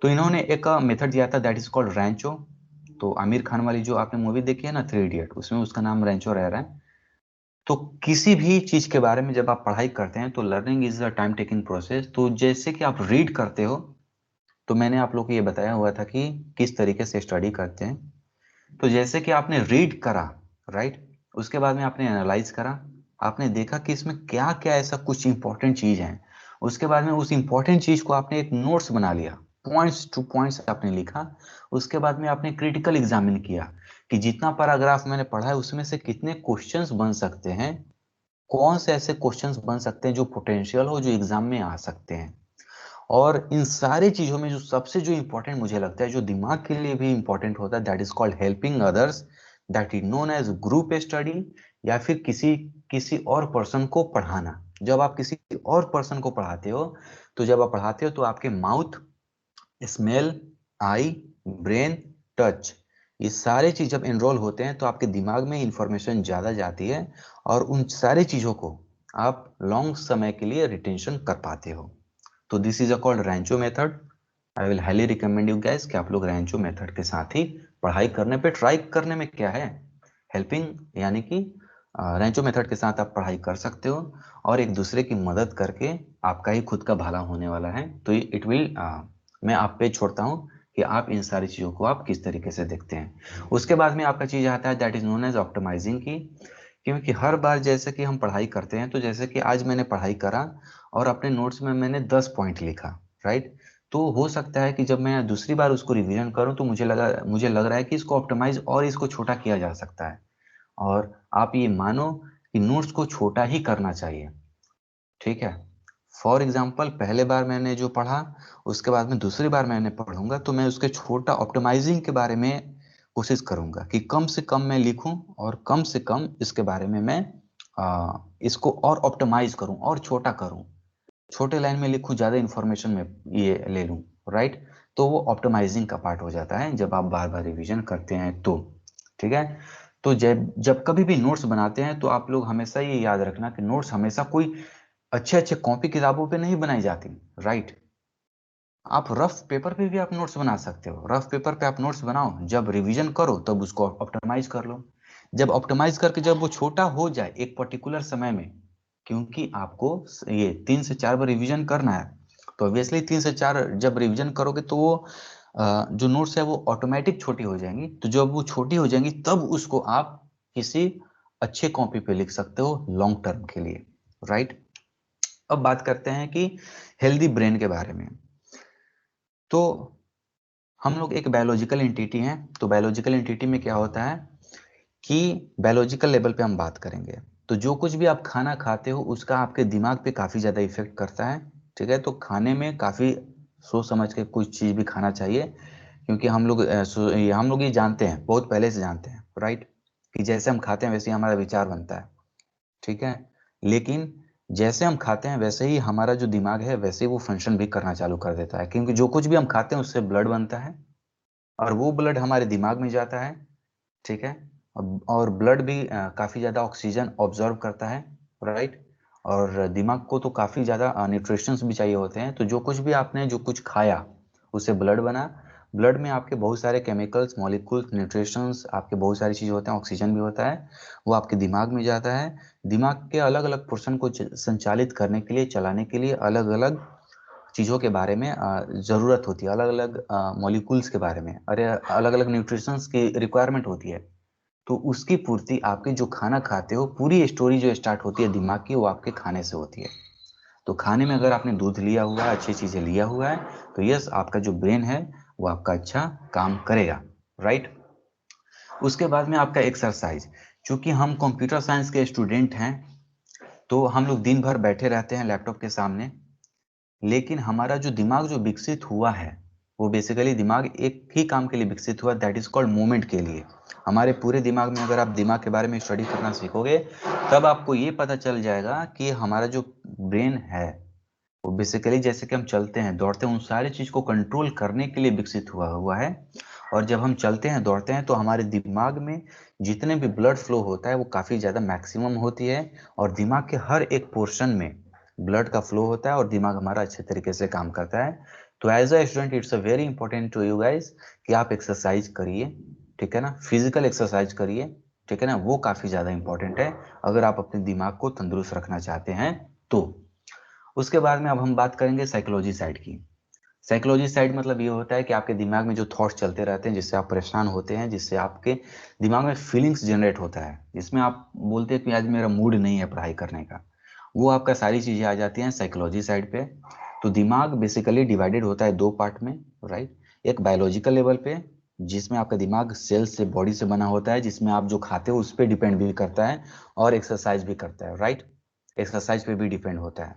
[SPEAKER 1] तो इन्होंने एक मेथड दिया था दैट इज कॉल्ड रैंचो। तो आमिर खान वाली जो आपने मूवी देखी है ना, 3 इडियट, उसमें उसका नाम रैंचो रह रहा है। तो किसी भी चीज के बारे में जब आप पढ़ाई करते हैं तो learning is a time taking process. तो जैसे कि आप रीड करते हो, तो मैंने आप लोग को ये बताया हुआ था कि किस तरीके से स्टडी करते हैं। तो जैसे कि आपने रीड करा, राइट, उसके बाद में आपने एनालाइज करा, आपने देखा कि इसमें क्या क्या ऐसा कुछ इंपॉर्टेंट चीज है, उसके बाद में उस इंपॉर्टेंट चीज को आपने एक नोट्स बना लिया, पॉइंट्स टू पॉइंट्स आपने लिखा। उसके बाद में आपने क्रिटिकल एग्जामिन किया कि जितना पैराग्राफ मैंने पढ़ा है उसमें से कितने क्वेश्चंस बन सकते हैं, कौन से ऐसे क्वेश्चंस बन सकते हैं जो पोटेंशियल हो, जो एग्जाम में आ सकते हैं। और इन सारी चीजों में जो सबसे जो इंपॉर्टेंट मुझे लगता है, जो दिमाग के लिए भी इंपॉर्टेंट होता है, that is called helping others, that is known age group study, या फिर किसी किसी और पर्सन को पढ़ाना। जब आप किसी और पर्सन को पढ़ाते हो, तो जब आप पढ़ाते हो तो आपके माउथ, स्मेल, आई, ब्रेन, टच, ये सारे चीज जब एनरोल होते हैं तो आपके दिमाग में इंफॉर्मेशन ज्यादा जाती है और उन सारी चीजों को आप लॉन्ग समय के लिए रिटेंशन कर पाते हो। तो this is a called Rancho method. I will highly recommend you guys कि आप लोग रैंचो मेथड के साथ ही पढ़ाई करने पे ट्राई करने में क्या है, हेल्पिंग, यानी कि रैंचो मेथड के साथ आप पढ़ाई कर सकते हो और एक दूसरे की मदद करके आपका ही खुद का भला होने वाला है। तो इट विल, मैं आप पे छोड़ता हूँ कि आप इन सारी चीज़ों को आप किस तरीके से देखते हैं। उसके बाद में आपका चीज़ आता है that is known as optimising की। क्योंकि हर बार जैसे कि हम पढ़ाई करते हैं, तो जैसे कि आज मैंने पढ़ाई करा और अपने नोट्स में मैंने 10 पॉइंट लिखा, राइट। तो हो सकता है कि जब मैं दूसरी बार उसको रिवीजन करूं तो मुझे लग रहा है कि इसको ऑप्टिमाइज और इसको छोटा किया जा सकता है। और आप ये मानो कि नोट्स को छोटा ही करना चाहिए, ठीक है। फॉर एग्जाम्पल पहले बार मैंने जो पढ़ा, उसके बाद में दूसरी बार मैंने पढ़ूंगा तो मैं उसके छोटा ऑप्टिमाइजिंग के बारे में कोशिश करूंगा कि कम से कम मैं लिखूं और कम से कम इसके बारे में मैं इसको और ऑप्टिमाइज करूं और छोटा करूं, छोटे लाइन में लिखूं, ज्यादा इंफॉर्मेशन में ये ले लूं, राइट। तो वो ऑप्टिमाइजिंग का पार्ट हो जाता है जब आप बार बार रिवीजन करते हैं तो, ठीक है। तो जब जब कभी भी नोट्स बनाते हैं तो आप लोग हमेशा ये याद रखना कि नोट्स हमेशा कोई अच्छे अच्छे कॉपी किताबों पे नहीं बनाई जाती, राइट। आप रफ पेपर पे भी आप नोट्स बना सकते हो, रफ पेपर पे आप नोट्स बनाओ, जब रिवीजन करो तब उसको ऑप्टिमाइज कर लो। जब ऑप्टिमाइज करके जब वो छोटा हो जाए एक पर्टिकुलर समय में, क्योंकि आपको ये 3 से 4 बार रिवीजन करना है, तो ऑब्वियसली 3 से 4 जब रिवीजन करोगे तो वो जो नोट्स है वो ऑटोमेटिक छोटी हो जाएंगी। तो जब वो छोटी हो जाएंगी तब उसको आप किसी अच्छे कॉपी पे लिख सकते हो लॉन्ग टर्म के लिए, राइट। अब बात करते हैं कि हेल्दी ब्रेन के बारे में। तो हम लोग एक बायोलॉजिकल एंटिटी हैं, तो बायोलॉजिकल एंटिटी में क्या होता है कि बायोलॉजिकल लेवल पे हम बात करेंगे, तो जो कुछ भी आप खाना खाते हो उसका आपके दिमाग पे काफ़ी ज़्यादा इफेक्ट करता है, ठीक है। तो खाने में काफ़ी सोच समझ के कुछ चीज़ भी खाना चाहिए, क्योंकि हम लोग ये जानते हैं, बहुत पहले से जानते हैं, राइट, कि जैसे हम खाते हैं वैसे ही हमारा विचार बनता है, ठीक है। लेकिन जैसे हम खाते हैं वैसे ही हमारा जो दिमाग है वैसे ही वो फंक्शन भी करना चालू कर देता है, क्योंकि जो कुछ भी हम खाते हैं उससे ब्लड बनता है और वो ब्लड हमारे दिमाग में जाता है। ठीक है। और ब्लड भी काफ़ी ज़्यादा ऑक्सीजन ऑब्जर्व करता है, राइट। और दिमाग को तो काफ़ी ज़्यादा न्यूट्रिशंस भी चाहिए होते हैं, तो जो कुछ भी आपने जो कुछ खाया उससे ब्लड बना। ब्लड में आपके बहुत सारे केमिकल्स, मॉलिक्यूल्स, न्यूट्रिशंस, आपके बहुत सारी चीज़ होते हैं, ऑक्सीजन भी होता है, वो आपके दिमाग में जाता है। दिमाग के अलग अलग पोर्शन को संचालित करने के लिए, चलाने के लिए अलग अलग चीज़ों के बारे में ज़रूरत होती है, अलग अलग मॉलिक्यूल्स के बारे में, अरे अलग अलग न्यूट्रिशंस की रिक्वायरमेंट होती है। तो उसकी पूर्ति आपके जो खाना खाते हो, पूरी स्टोरी जो स्टार्ट होती है दिमाग की, वो आपके खाने से होती है। तो खाने में अगर आपने दूध लिया हुआ है, अच्छी चीज़ें लिया हुआ है, तो यस, आपका जो ब्रेन है वो आपका अच्छा काम करेगा, राइट। उसके बाद में आपका एक्सरसाइज। चूंकि हम कंप्यूटर साइंस के स्टूडेंट हैं, तो हम लोग दिन भर बैठे रहते हैं लैपटॉप के सामने, लेकिन हमारा जो दिमाग जो विकसित हुआ है, वो बेसिकली दिमाग एक ही काम के लिए विकसित हुआ, दैट इज कॉल्ड मूवमेंट के लिए। हमारे पूरे दिमाग में अगर आप दिमाग के बारे में स्टडी करना सीखोगे, तब आपको ये पता चल जाएगा कि हमारा जो ब्रेन है वो बेसिकली जैसे कि हम चलते हैं, दौड़ते हैं, उन सारी चीज को कंट्रोल करने के लिए विकसित हुआ हुआ है। और जब हम चलते हैं, दौड़ते हैं, तो हमारे दिमाग में जितने भी ब्लड फ्लो होता है वो काफी ज्यादा मैक्सिमम होती है, और दिमाग के हर एक पोर्शन में ब्लड का फ्लो होता है और दिमाग हमारा अच्छे तरीके से काम करता है। तो as a student it's a very important to you guys कि आप एक्सरसाइज करिए, ठीक है ना, फिजिकल एक्सरसाइज करिए, ठीक है ना, वो काफी ज्यादा इंपॉर्टेंट है अगर आप अपने दिमाग को तंदुरुस्त रखना चाहते हैं तो। उसके बाद में अब हम बात करेंगे साइकोलॉजी साइड की। साइकोलॉजी साइड मतलब ये होता है कि आपके दिमाग में जो थॉट्स चलते रहते हैं, जिससे आप परेशान होते हैं, जिससे आपके दिमाग में फीलिंग्स जनरेट होता है, जिसमें आप बोलते हैं कि आज मेरा मूड नहीं है पढ़ाई करने का, वो आपका सारी चीजें आ जाती हैं साइकोलॉजी साइड पे। तो दिमाग बेसिकली डिवाइडेड होता है दो पार्ट में, राइट। एक बायोलॉजिकल लेवल पे, जिसमें आपका दिमाग सेल से, बॉडी से बना होता है, जिसमें आप जो खाते हो उस पर डिपेंड भी करता है, और एक्सरसाइज भी करता है, राइट। एक्सरसाइज पे भी डिपेंड होता है।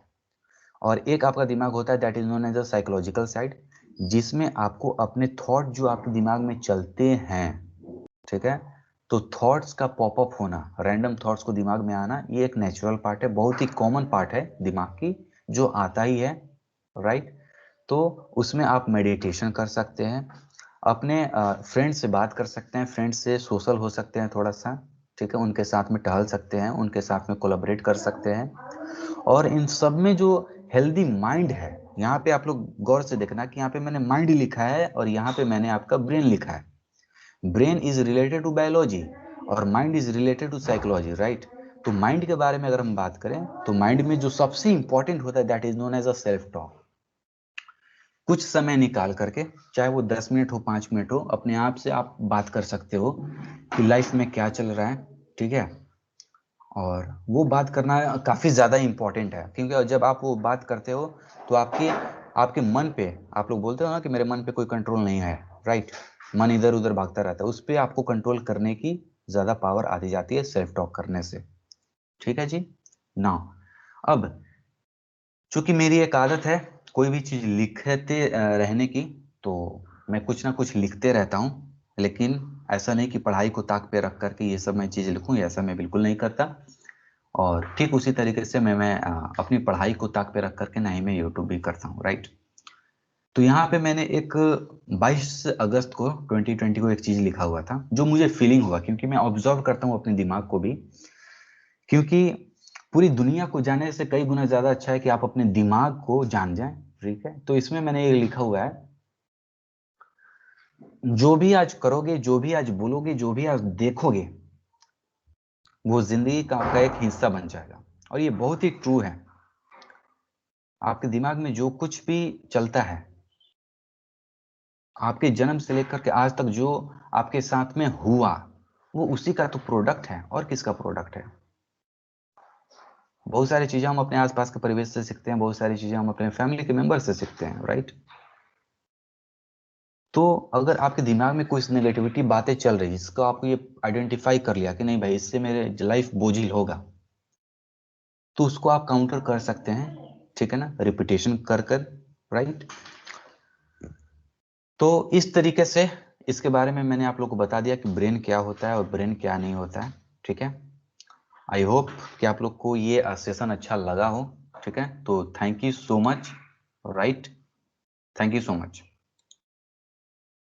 [SPEAKER 1] और एक आपका दिमाग होता है that is known as a psychological side, जिसमें आपको अपने थॉट जो आपके दिमाग में चलते हैं, ठीक है, तो थॉट्स का पॉपअप होना, रैंडम थॉट्स को दिमाग में आना, ये एक नेचुरल पार्ट है, बहुत ही कॉमन पार्ट है दिमाग की, जो आता ही है, राइट। तो उसमें आप मेडिटेशन कर सकते हैं, अपने फ्रेंड से बात कर सकते हैं, फ्रेंड से सोशल हो सकते हैं थोड़ा सा, ठीक है, उनके साथ में टहल सकते हैं, उनके साथ में कोलैबोरेट कर सकते हैं। और इन सब में जो हेल्दी माइंड है, यहाँ पे आप लोग गौर से देखना कि यहाँ पे मैंने माइंड लिखा है और यहाँ पे मैंने आपका ब्रेन लिखा है। Brain is related to biology और mind is related to psychology, right. तो माइंड के बारे में अगर हम बात करें, तो माइंड में जो सबसे इंपॉर्टेंट होता है that is known as a self talk. कुछ समय निकाल करके, चाहे वो 10 मिनट हो, 5 मिनट हो, अपने आप से आप बात कर सकते हो कि लाइफ में क्या चल रहा है, ठीक है। और वो बात करना काफ़ी ज़्यादा इम्पोर्टेंट है, क्योंकि जब आप वो बात करते हो तो आपके आपके मन पे, आप लोग बोलते हो ना कि मेरे मन पे कोई कंट्रोल नहीं है, राइट। मन इधर उधर भागता रहता है, उस पर आपको कंट्रोल करने की ज़्यादा पावर आती जाती है सेल्फ टॉक करने से, ठीक है जी। नाउ, अब चूंकि मेरी एक आदत है कोई भी चीज़ लिखते रहने की, तो मैं कुछ ना कुछ लिखते रहता हूँ, लेकिन ऐसा नहीं कि पढ़ाई को ताक पे रख करके ये सब मैं चीज़ लिखूँ, ऐसा मैं बिल्कुल नहीं करता। और ठीक उसी तरीके से मैं अपनी पढ़ाई को ताक पे रख करके ना ही मैं यूट्यूब भी करता हूँ, राइट। तो यहाँ पे मैंने एक 22 अगस्त को 2020 को एक चीज लिखा हुआ था, जो मुझे फीलिंग हुआ, क्योंकि मैं ऑब्जर्व करता हूँ अपने दिमाग को भी, क्योंकि पूरी दुनिया को जानने से कई गुना ज्यादा अच्छा है कि आप अपने दिमाग को जान जाएं, ठीक है। तो इसमें मैंने ये लिखा हुआ है, जो भी आज करोगे, जो भी आज बोलोगे, जो भी आज देखोगे, वो जिंदगी का आपका एक हिस्सा बन जाएगा। और ये बहुत ही ट्रू है। आपके दिमाग में जो कुछ भी चलता है, आपके जन्म से लेकर के आज तक जो आपके साथ में हुआ, वो उसी का तो प्रोडक्ट है, और किसका प्रोडक्ट है। बहुत सारी चीजें हम अपने आसपास के परिवेश से सीखते हैं, बहुत सारी चीजें हम अपने फैमिली के मेंबर से सीखते हैं, राइट। तो अगर आपके दिमाग में कुछ नेगेटिविटी बातें चल रही है, जिसको आपको ये आइडेंटिफाई कर लिया कि नहीं भाई, इससे मेरे लाइफ बोझिल होगा, तो उसको आप काउंटर कर सकते हैं, ठीक है ना, रिपीटेशन कर कर, राइट। तो इस तरीके से इसके बारे में मैंने आप लोग को बता दिया कि ब्रेन क्या होता है और ब्रेन क्या नहीं होता है, ठीक है। आई होप कि आप लोग को ये सेशन अच्छा लगा हो, ठीक है। तो thank you so much, right, thank you so much.